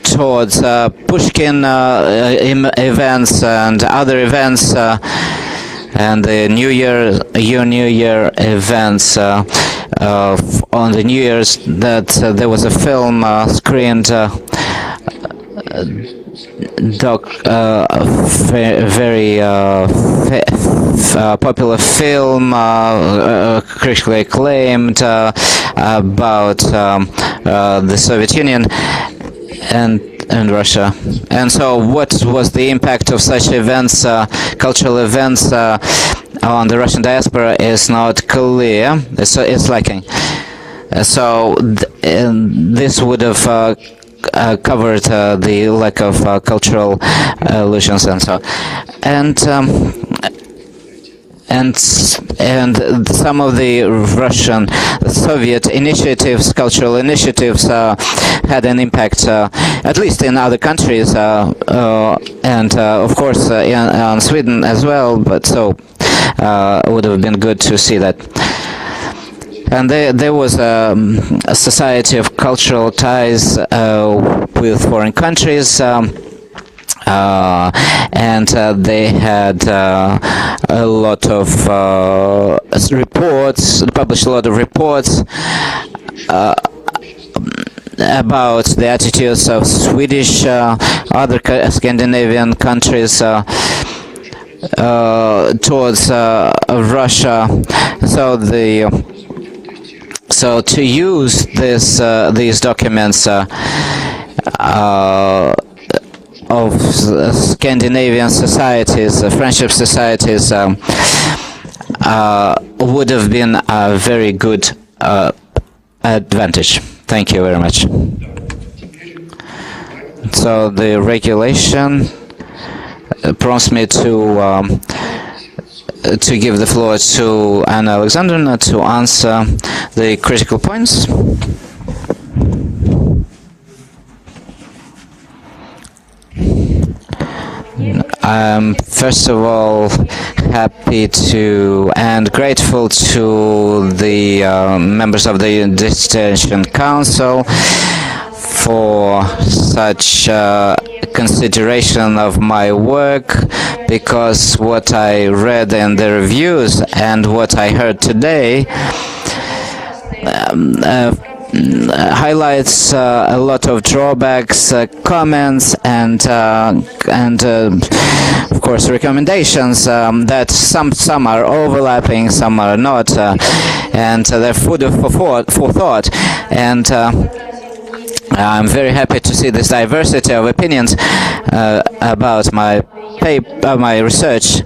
towards Pushkin events and other events, and the New Year events. On the New Year's, that there was a film screened, very popular film, critically acclaimed, about the Soviet Union and Russia. And so what was the impact of such events, cultural events, on the Russian diaspora is not clear. It's lacking. So this would have covered the lack of cultural illusions and so, and some of the Russian Soviet initiatives, cultural initiatives, had an impact, at least in other countries, and of course in Sweden as well. But so it would have been good to see that. And there was a society of cultural ties with foreign countries, and they had a lot of reports, published a lot of reports about the attitudes of Swedish, other Scandinavian countries towards Russia. So to use these documents of Scandinavian societies, friendship societies, would have been a very good advantage. Thank you very much. So the regulation prompts me to give the floor to Anna Alexandrovna to answer the critical points. I'm first of all happy to and grateful to the members of the Dissertation Council for such consideration of my work, because what I read in the reviews and what I heard today highlights a lot of drawbacks, comments, and of course recommendations that some are overlapping, some are not, and they're food for thought. And I'm very happy to see this diversity of opinions about my research.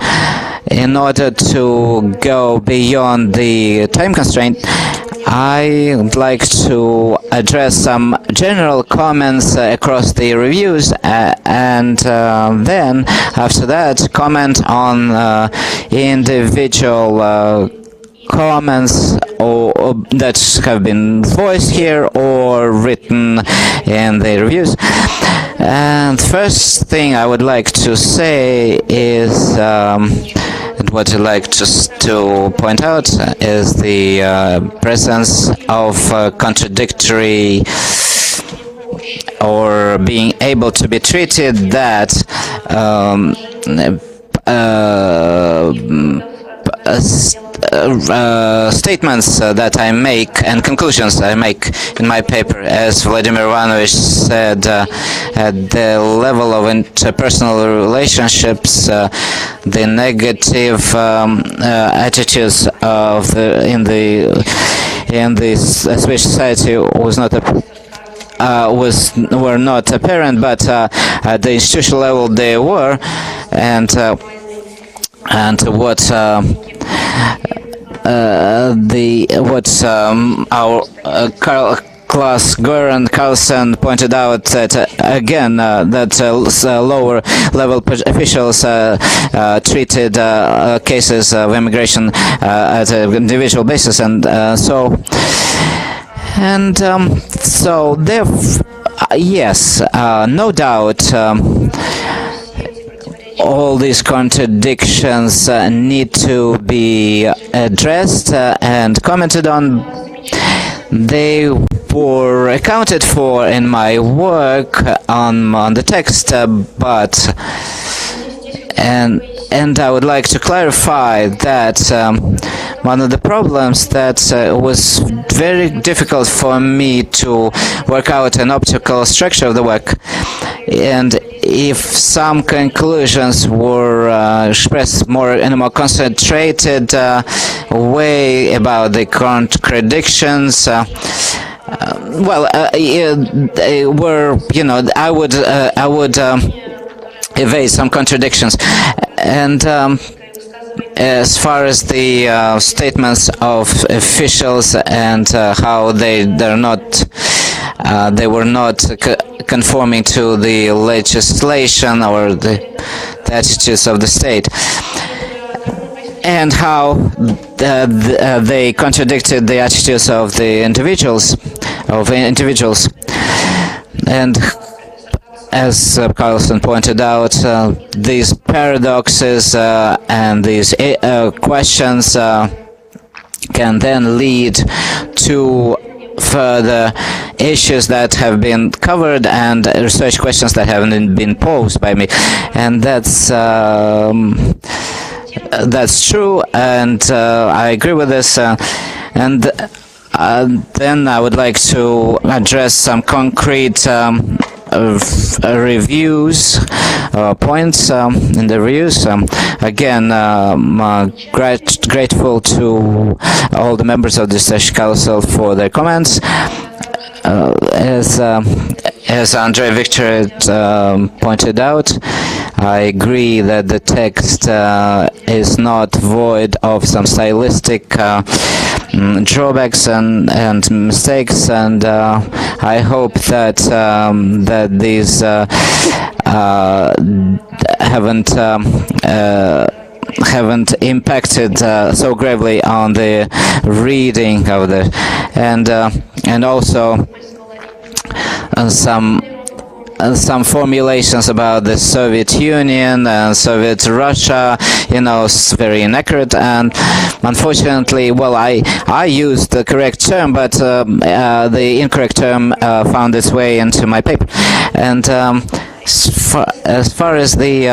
In order to go beyond the time constraint, I would like to address some general comments across the reviews, and then after that comment on individual comments or that have been voiced here or written in the reviews. And first thing I would like to say is, and what I'd like to point out is the presence of contradictory or being able to be treated that statements that I make and conclusions I make in my paper, as Vladimir Ivanovich said, at the level of interpersonal relationships, the negative attitudes in this Swedish society were not apparent, but at the institutional level they were, and what our Klaus Goer and Carlson pointed out that again that lower level officials treated cases of immigration at an individual basis, and so yes, no doubt. All these contradictions need to be addressed and commented on. They were accounted for in my work on the text, and I would like to clarify that one of the problems that was very difficult for me to work out an optical structure of the work, and if some conclusions were expressed in a more concentrated way about the contradictions, they were, I would evade some contradictions, and as far as the statements of officials and how they were not conforming to the legislation or the attitudes of the state, and how they contradicted the attitudes of the individuals, and as Carlson pointed out, these paradoxes and these questions can then lead to further issues that have been covered and research questions that haven't been posed by me, and that's true, and I agree with this, and then I would like to address some concrete reviews points in the reviews. Again, I'm grateful to all the members of the Dissertation Council for their comments. As Andrei Victorovich pointed out, I agree that the text is not void of some stylistic drawbacks and mistakes, and I hope that these haven't impacted so gravely on the reading of the, and also some formulations about the Soviet Union and Soviet Russia, very inaccurate, and unfortunately, I used the correct term, but the incorrect term found its way into my paper. And as far as the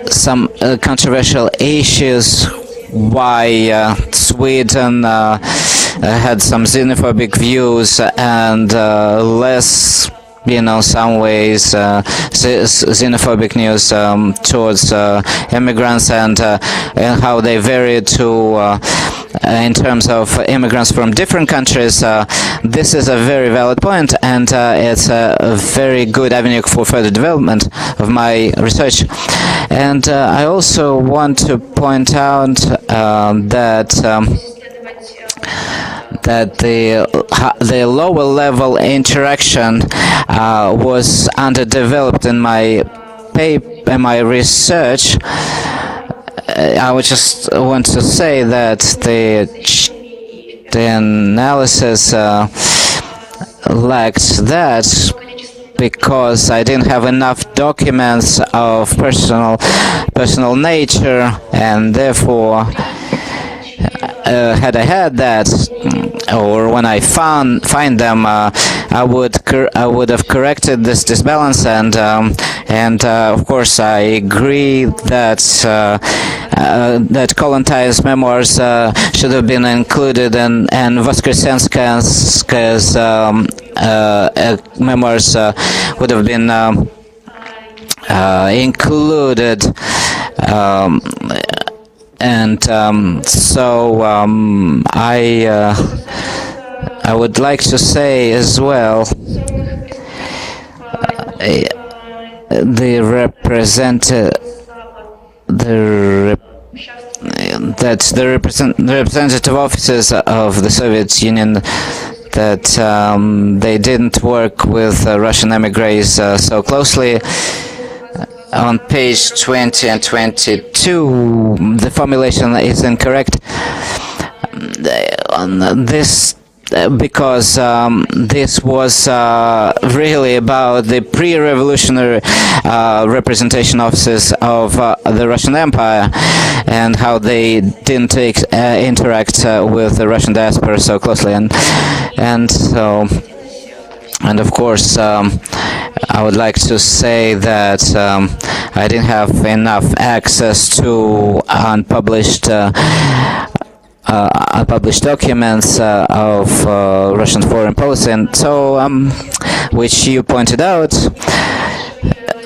some controversial issues, why Sweden had some xenophobic views and less, some ways xenophobic news towards immigrants, and how they varied to in terms of immigrants from different countries. This is a very valid point, and it's a very good avenue for further development of my research. And I also want to point out that the lower level interaction was underdeveloped in my research. I would just want to say that the analysis lacked that, because I didn't have enough documents of personal nature, and therefore had I had that, or when I find them, I would have corrected this disbalance, and of course I agree that that Kollonta's memoirs should have been included, and Voskresenska's memoirs would have been included. And I would like to say as well that the representative offices of the Soviet Union, that they didn't work with Russian emigres so closely. On page 20 and 22, the formulation is incorrect. This because this was really about the pre-revolutionary representation offices of the Russian Empire and how they didn't interact with the Russian diaspora so closely, and of course I would like to say that I didn't have enough access to unpublished documents of Russian foreign policy, and so which you pointed out,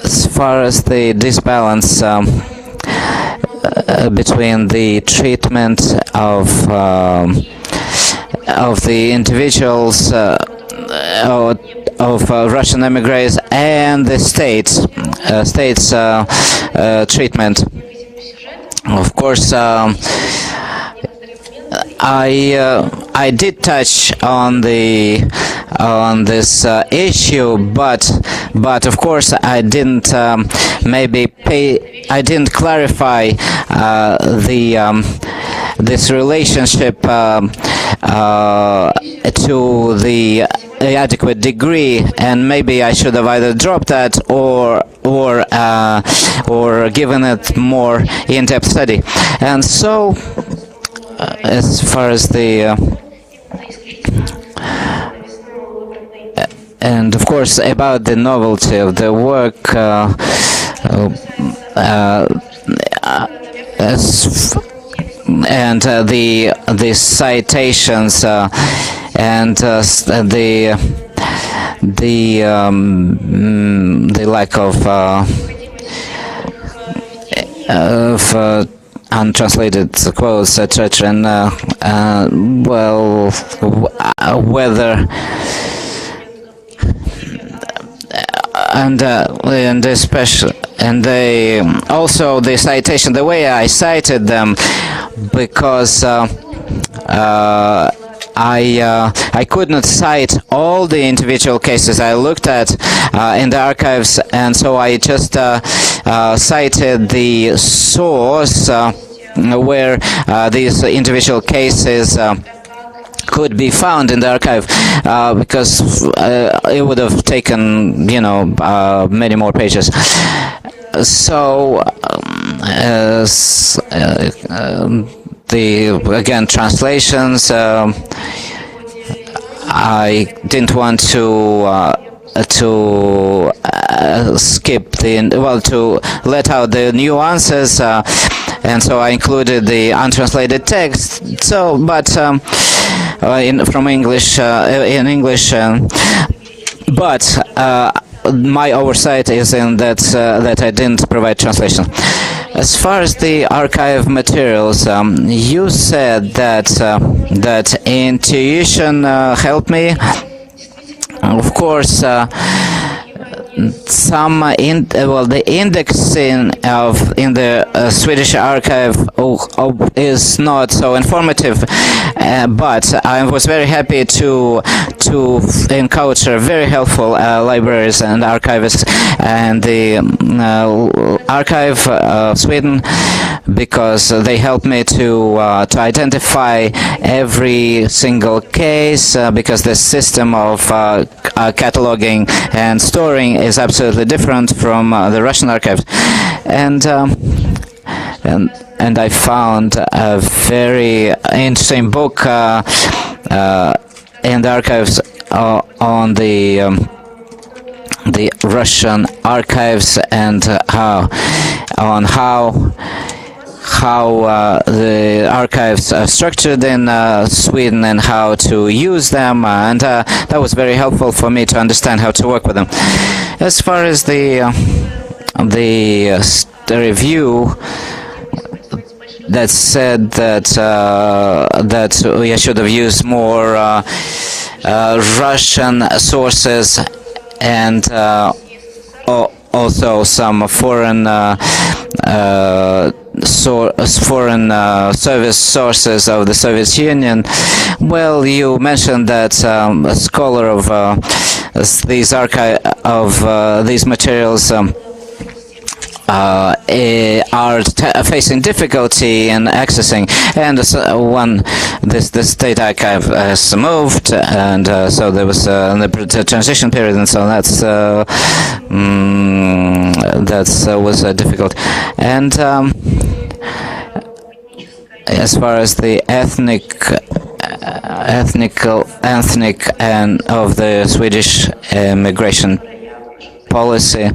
as far as the disbalance between the treatment of the individuals of Russian emigres and the state's treatment. Of course, I did touch on this issue, but of course I didn't I didn't clarify this relationship to the adequate degree, and maybe I should have either dropped that or given it more in-depth study. And so as far as the and of course about the novelty of the work, and the citations and the lack of untranslated quotes, etc., and well, whether and especially also the citation, the way I cited them, because I could not cite all the individual cases I looked at in the archives, and so I just cited the source where these individual cases could be found in the archive, because it would have taken, many more pages. So again, translations, I didn't want to skip to let out the nuances, and so I included the untranslated text. So, but from English in English, but my oversight is in that I didn't provide translation. As far as the archive materials, you said that intuition helped me. Of course, the indexing in the Swedish archive is not so informative, but I was very happy to encounter very helpful libraries and archivists and the archive of Sweden, because they helped me to identify every single case, because the system of cataloging and storing is absolutely different from the Russian archives, and I found a very interesting book in the archives on the Russian archives, and how the archives are structured in Sweden and how to use them, and that was very helpful for me to understand how to work with them. As far as the review, that said that that we should have used more Russian sources and also some foreign foreign service sources of the Soviet Union. Well, you mentioned that a scholar of these these materials are facing difficulty in accessing, and the state archive has moved, and so there was the transition period, and so was difficult. And as far as the ethnic and of the Swedish immigration policy,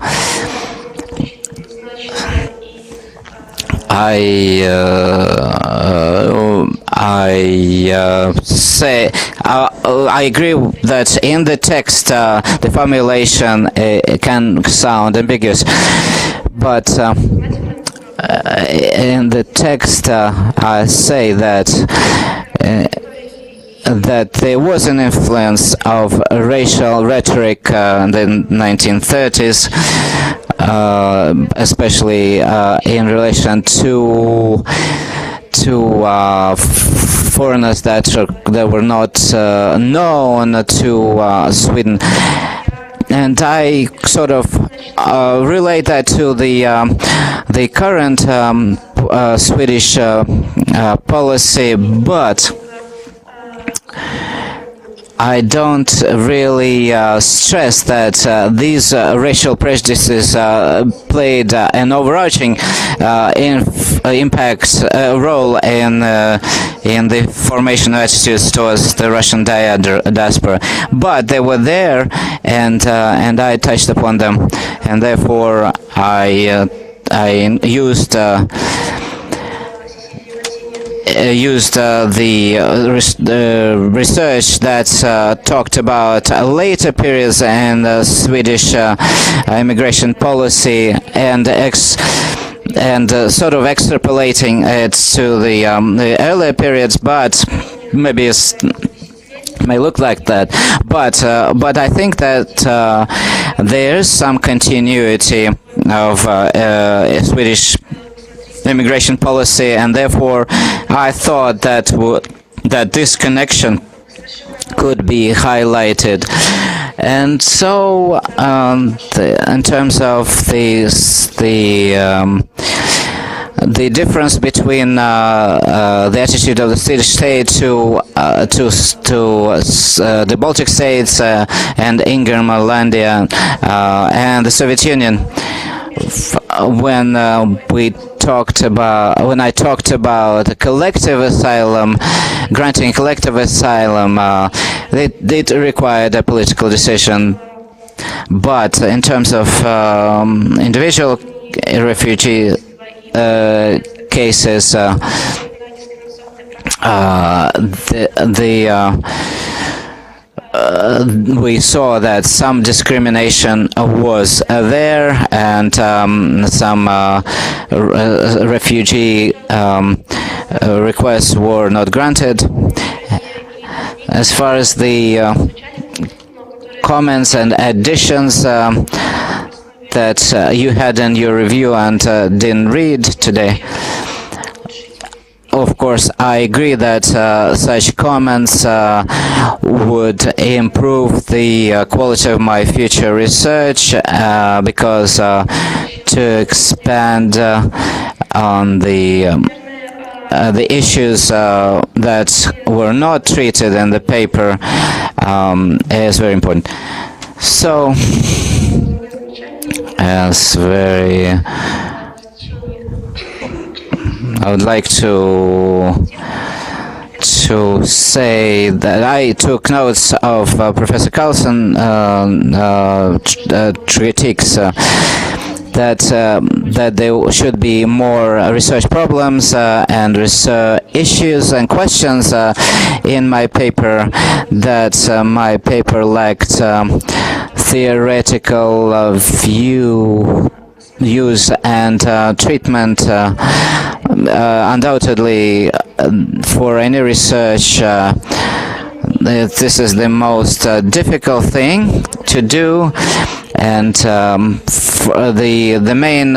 I agree that in the text the formulation can sound ambiguous, but in the text I say that that there was an influence of racial rhetoric in the 1930s, especially in relation to foreigners that were not known to Sweden. And I sort of relate that to the current Swedish policy, but I don't really stress that these racial prejudices played an overarching role in the formation of attitudes towards the Russian diaspora. But they were there, and I touched upon them, and therefore I used the research that talked about later periods in Swedish immigration policy and sort of extrapolating it to the earlier periods, but maybe it may look like that. But I think that there is some continuity of Swedish immigration policy, and therefore I thought that this connection could be highlighted. And so in terms of the difference between the attitude of the Swedish state to the Baltic states and Ingermanlandia and the Soviet Union, when I talked about collective asylum, granting collective asylum, it required a political decision. But in terms of individual refugee cases, we saw that some discrimination was there, and some refugee requests were not granted. As far as the comments and additions that you had in your review and didn't read today, of course, I agree that such comments would improve the quality of my future research, because to expand on the issues that were not treated in the paper is very important. So, I would like to say that I took notes of Professor Carlson critiques that there should be more research problems and research issues and questions in my paper, that my paper lacked theoretical views and treatment undoubtedly, for any research, this is the most difficult thing to do, and the main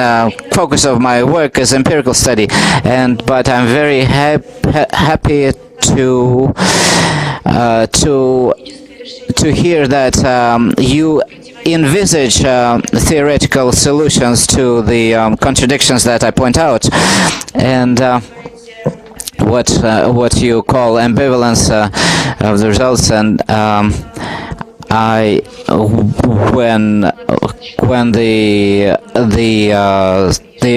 focus of my work is empirical study. But I'm very happy to hear that you envisage theoretical solutions to the contradictions that I point out, and what you call ambivalence of the results. And when the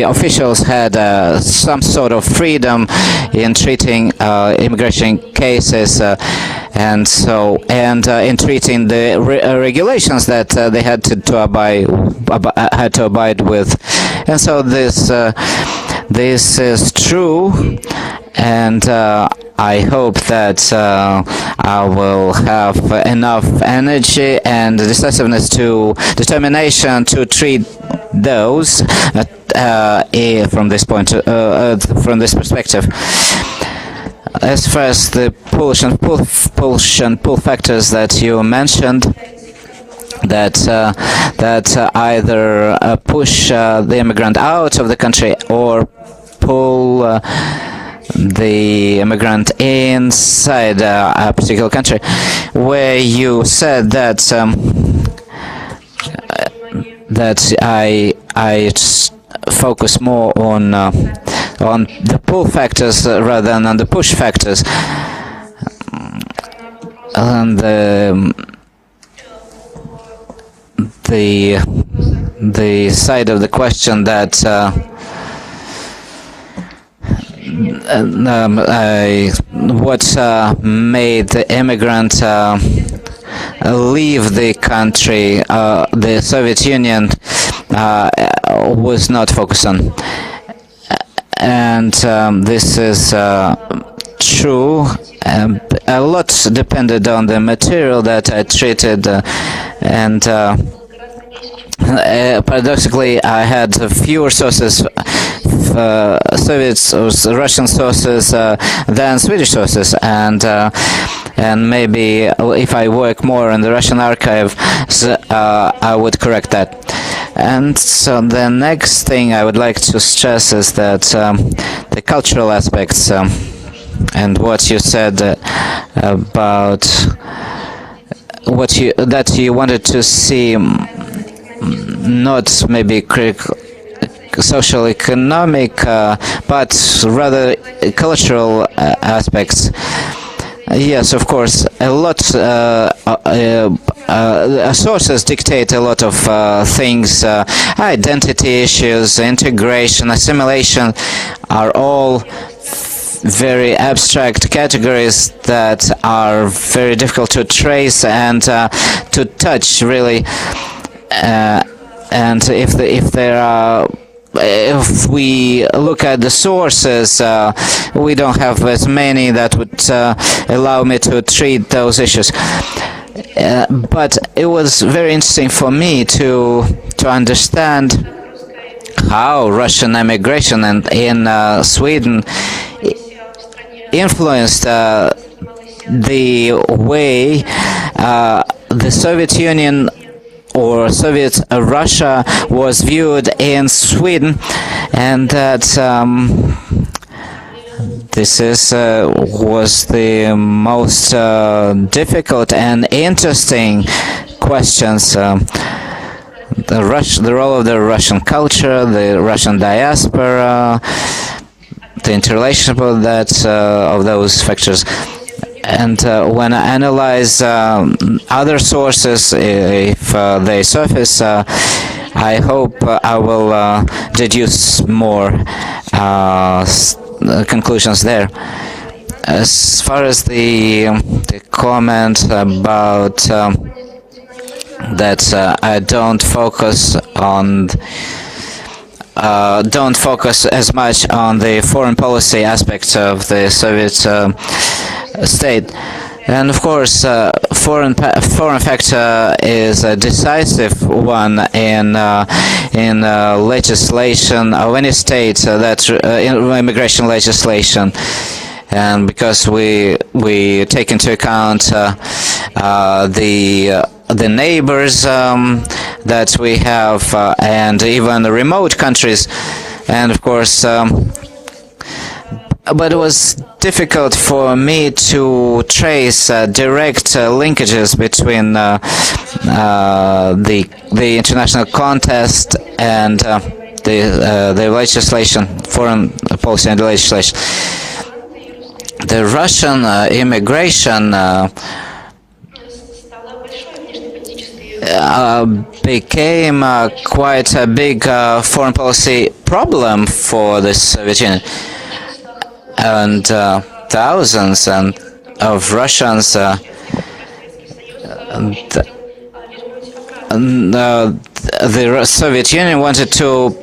officials had some sort of freedom in treating immigration cases, and in treating the regulations that they had to abide with, and so this is true, and I hope that I will have enough energy and decisiveness determination to treat those from this perspective. As far as the push and pull factors that you mentioned, that either push the immigrant out of the country or pull the immigrant inside a particular country, where you said that I focus more on the pull factors rather than on the push factors, and the side of the question that what made the immigrant leave the country, the Soviet Union, was not focused on. And this is true. A lot depended on the material that I treated, and paradoxically, I had fewer sources, Soviet or Russian sources, than Swedish sources, and maybe if I work more in the Russian archive, I would correct that. And so the next thing I would like to stress is that the cultural aspects, and what you said about that you wanted to see, not maybe critical social economic, but rather cultural aspects. Yes, of course, a lot sources dictate a lot of things. Identity issues, integration, assimilation are all very abstract categories that are very difficult to trace and to touch, really. And if we look at the sources, we don't have as many that would allow me to treat those issues. But it was very interesting for me to understand how Russian emigration in Sweden influenced the way the Soviet Union or Soviet Russia was viewed in Sweden, and that this was the most difficult and interesting questions. The role of the Russian culture, the Russian diaspora, the interrelationship of that of those factors. And when I analyze other sources, if they surface, I hope I will deduce more conclusions there. As far as the comment about that I don't focus as much on the foreign policy aspects of the Soviet state. And of course, foreign factor is a decisive one in legislation of any state that in immigration legislation, and because we take into account the neighbors that we have and even the remote countries, and of course. But it was difficult for me to trace direct linkages between the international context and the legislation, foreign policy and legislation. The Russian immigration became quite a big foreign policy problem for the Soviet Union. And thousands of Russians the Soviet Union wanted to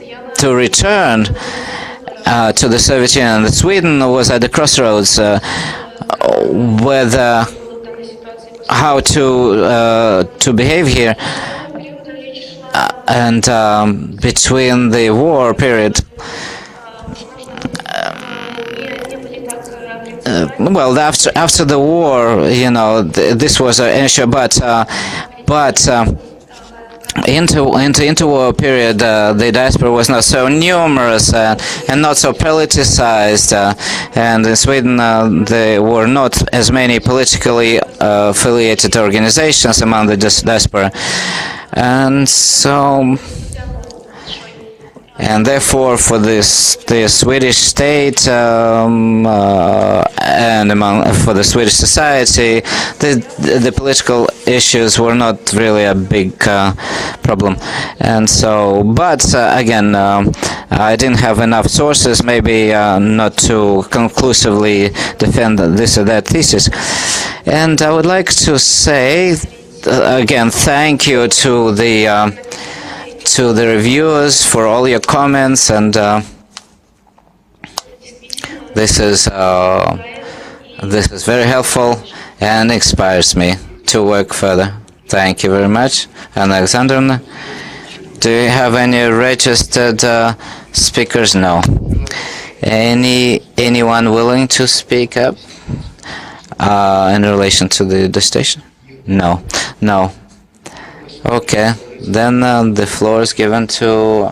return to the Soviet Union. Sweden was at the crossroads whether how to behave here, and between the war period. Well, after the war, you know, this was an issue, but into war period, the diaspora was not so numerous and not so politicized, and in Sweden there were not as many politically affiliated organizations among the diaspora, and so. And therefore, for the Swedish state and for the Swedish society, the political issues were not really a big problem. And so, but again, I didn't have enough sources, maybe not to conclusively defend this or that thesis. And I would like to say again, thank you to the reviewers for all your comments, and this is very helpful and inspires me to work further. Thank you very much. And Alexandrovna, do you have any registered speakers? No. Anyone willing to speak up in relation to the dissertation? No. Okay. Then the floor is given to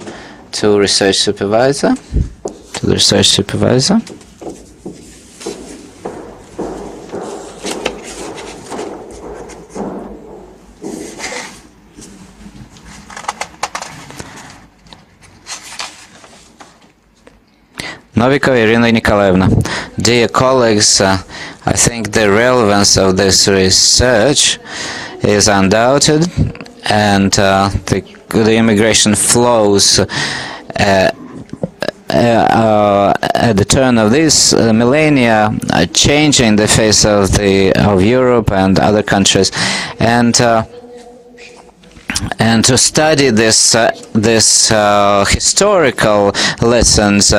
research supervisor. To the research supervisor. Novikova Irina Nikolaevna. Dear colleagues, I think the relevance of this research is undoubted, and the immigration flows at the turn of this millennia are changing the face of Europe and other countries, and to study this historical lessons,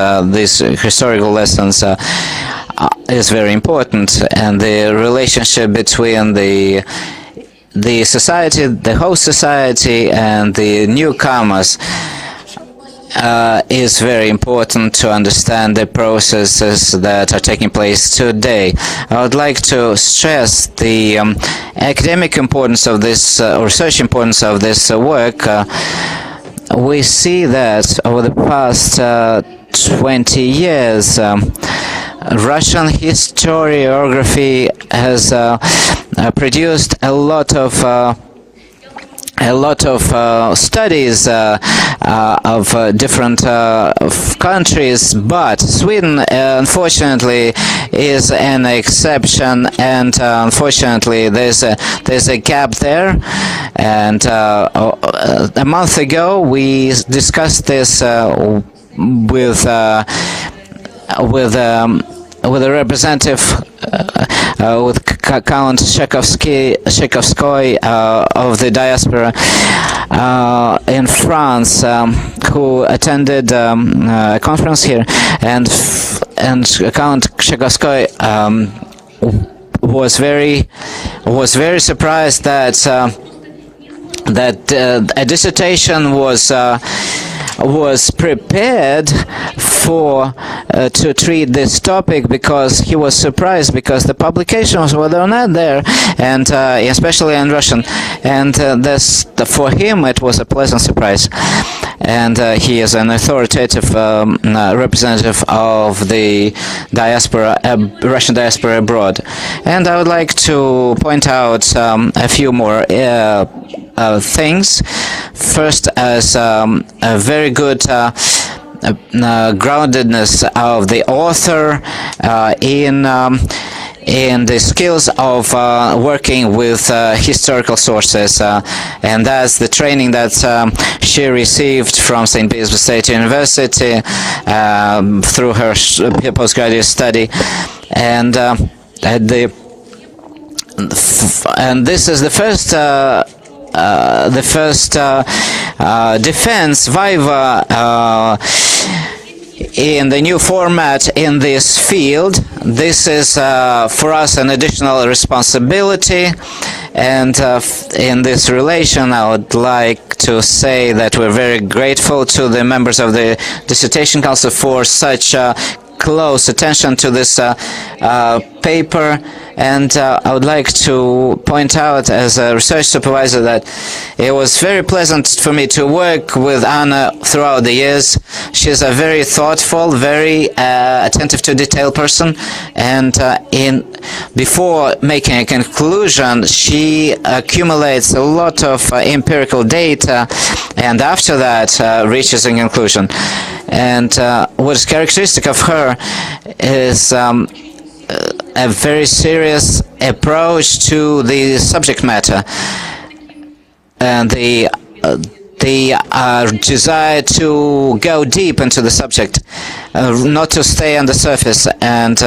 is very important, and the relationship between the society, the host society, and the newcomers is very important to understand the processes that are taking place today. I would like to stress the academic importance of this, research importance of this work. We see that over the past 20 years, Russian historiography has produced a lot of studies of different countries, but Sweden unfortunately is an exception, and unfortunately there's a gap there. And a month ago we discussed this with a representative, with Count Tchaikovsky of the diaspora in France, who attended a conference here, and Count Tchaikovsky was very surprised that a dissertation was prepared for to treat this topic, because he was surprised because the publications were not there, and especially in Russian, and this for him it was a pleasant surprise. And he is an authoritative representative of the diaspora, Russian diaspora abroad. And I would like to point out a few more things. First, as a very good groundedness of the author in the skills of working with historical sources, and that's the training that she received from St. Petersburg State University through her postgraduate study, and this is the first defense viva in the new format in this field. This is for us an additional responsibility, and in this relation I would like to say that we're very grateful to the members of the Dissertation Council for such close attention to this paper. And I would like to point out, as a research supervisor, that it was very pleasant for me to work with Anna throughout the years. She's a very thoughtful, very attentive to detail person, and before making a conclusion, she accumulates a lot of empirical data, and after that reaches a conclusion. And what is characteristic of her is a very serious approach to the subject matter, and the desire to go deep into the subject, not to stay on the surface, and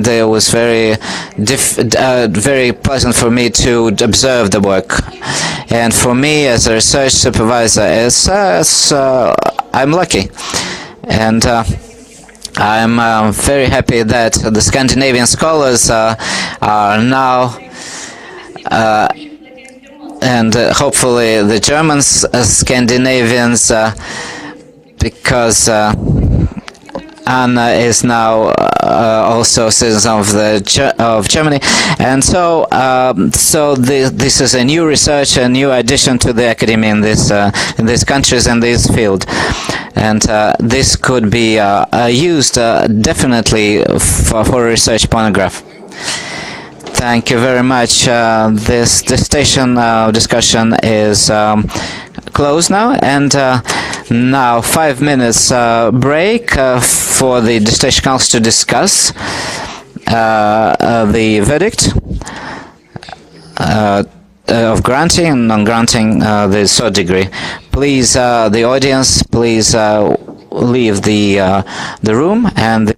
it was very pleasant for me to observe the work. And for me, as a research supervisor, I'm lucky, and I'm very happy that the Scandinavian scholars are now, and hopefully the Germans, Scandinavians, because Anna is now also a citizen of Germany, and so this is a new research, a new addition to the academy in these countries, in this field, and this could be used definitely for a research monograph. Thank you very much. This dissertation discussion is closed now, and now 5 minutes break for the Dissertation Council to discuss the verdict of granting and non-granting the third degree. Please, the audience, please leave the room, and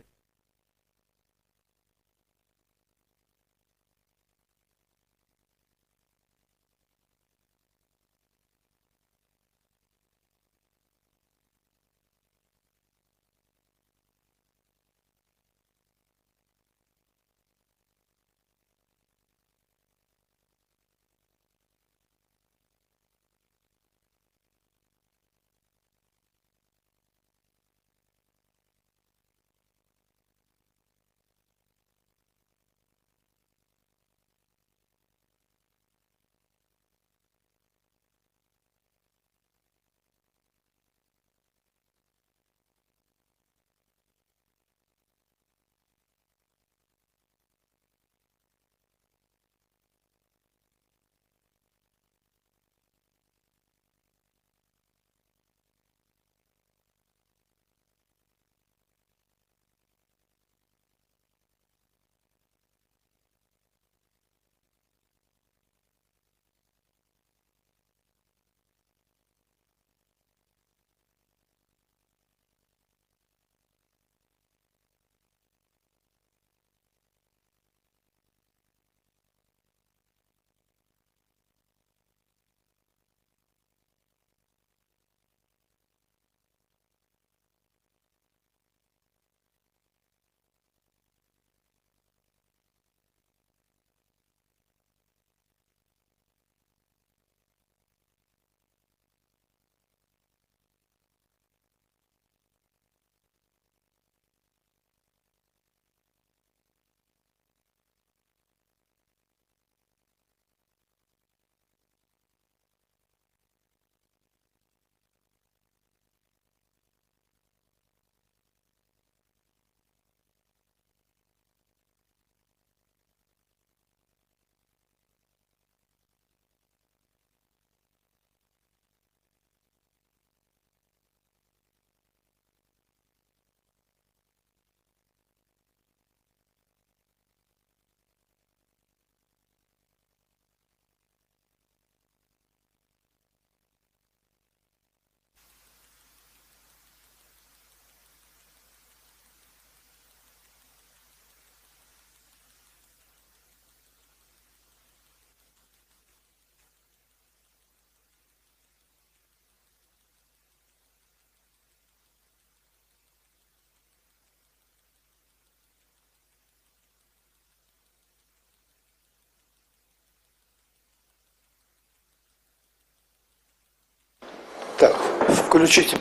Включите.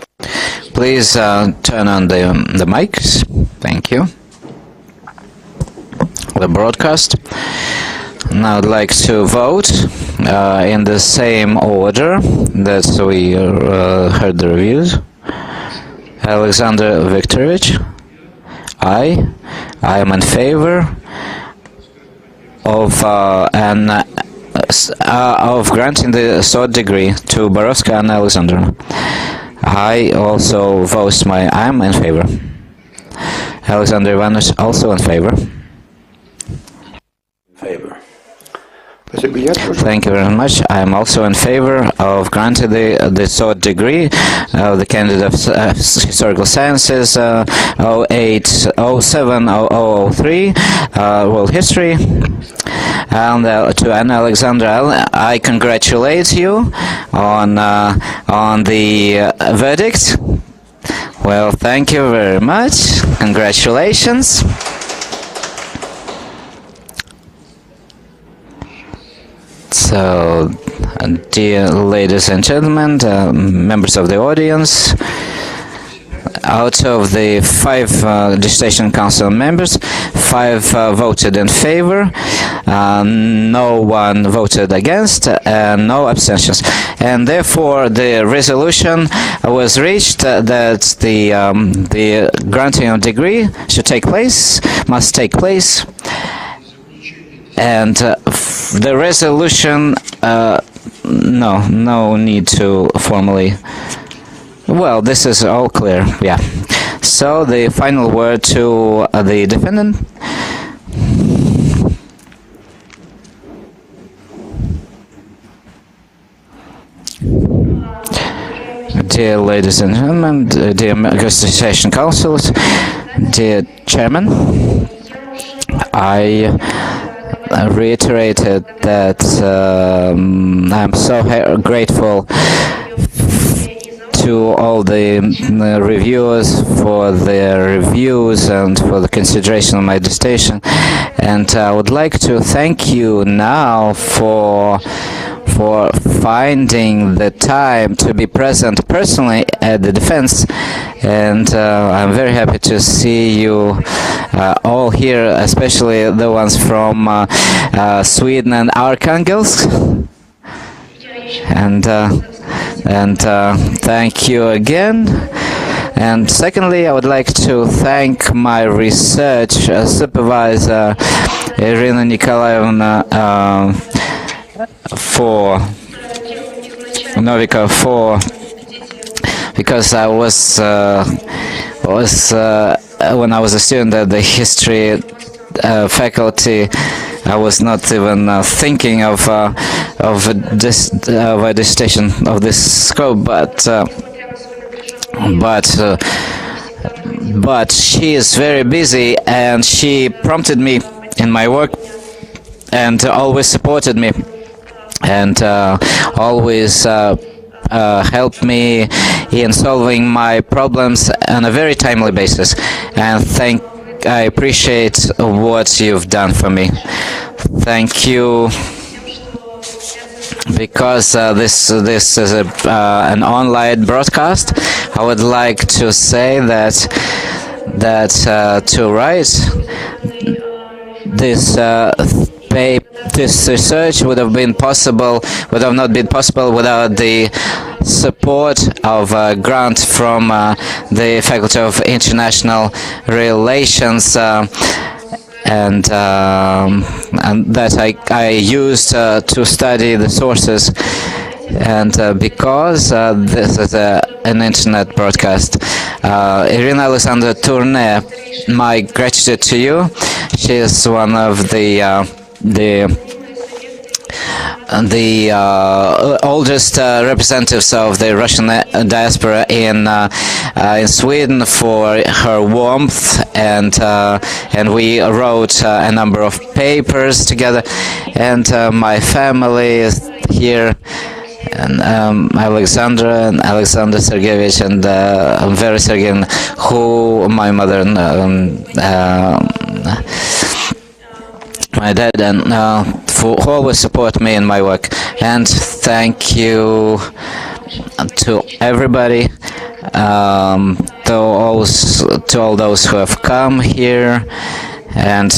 Please turn on the mics. Thank you. The broadcast. Now I'd like to vote in the same order that we heard the reviews. Alexander Viktorovich, I am in favor of granting the third degree to Borovskaia and Alexandrovna. I also vote I am in favor. Alexander Ivanovich also in favor. Favor. Thank you very much. I am also in favor of granting the third degree of the candidate of Historical Sciences 08070003 World History. And to Anna Alexandra, I congratulate you on the verdict. Well, thank you very much. Congratulations. So, dear ladies and gentlemen, members of the audience, out of the 5 Dissertation Council members, 5 voted in favor, no one voted against, and no abstentions. And therefore, the resolution was reached that the granting of degree should must take place. And the resolution, no need to formally. Well, this is all clear, yeah. So the final word to the defendant. Dear ladies and gentlemen, dear Dissertation Councils, dear Chairman, I reiterated that I'm so grateful to all the reviewers for their reviews and for the consideration of my dissertation, and I would like to thank you now for finding the time to be present personally at the defense, and I'm very happy to see you all here, especially the ones from Sweden and Arkhangelsk, and thank you again. And secondly, I would like to thank my research supervisor Irina Nikolaevna because I was when I was a student at the history faculty, I was not even thinking of a dissertation of this scope, but she is very busy, and she prompted me in my work and always supported me and always helped me in solving my problems on a very timely basis, and I appreciate what you've done for me. Thank you. Because this is an online broadcast, I would like to say that to write this research would have not been possible without the support of a grant from the Faculty of International Relations, and that I used to study the sources, and because this is an internet broadcast. Irina Alexandra Tourne, my gratitude to you. She is one of the oldest representatives of the Russian diaspora in Sweden for her warmth, and we wrote a number of papers together, and my family is here, and Alexandra and Alexander Sergeyevich and Vera Sergeyevna, who my mother my dad, and who always support me in my work. And thank you to everybody, to all those who have come here, and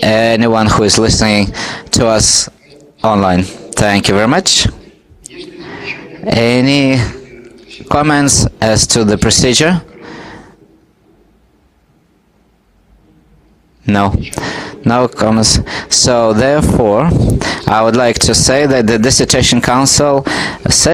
anyone who is listening to us online. Thank you very much. Any comments as to the procedure? No. No comments. So therefore, I would like to say that the Dissertation Council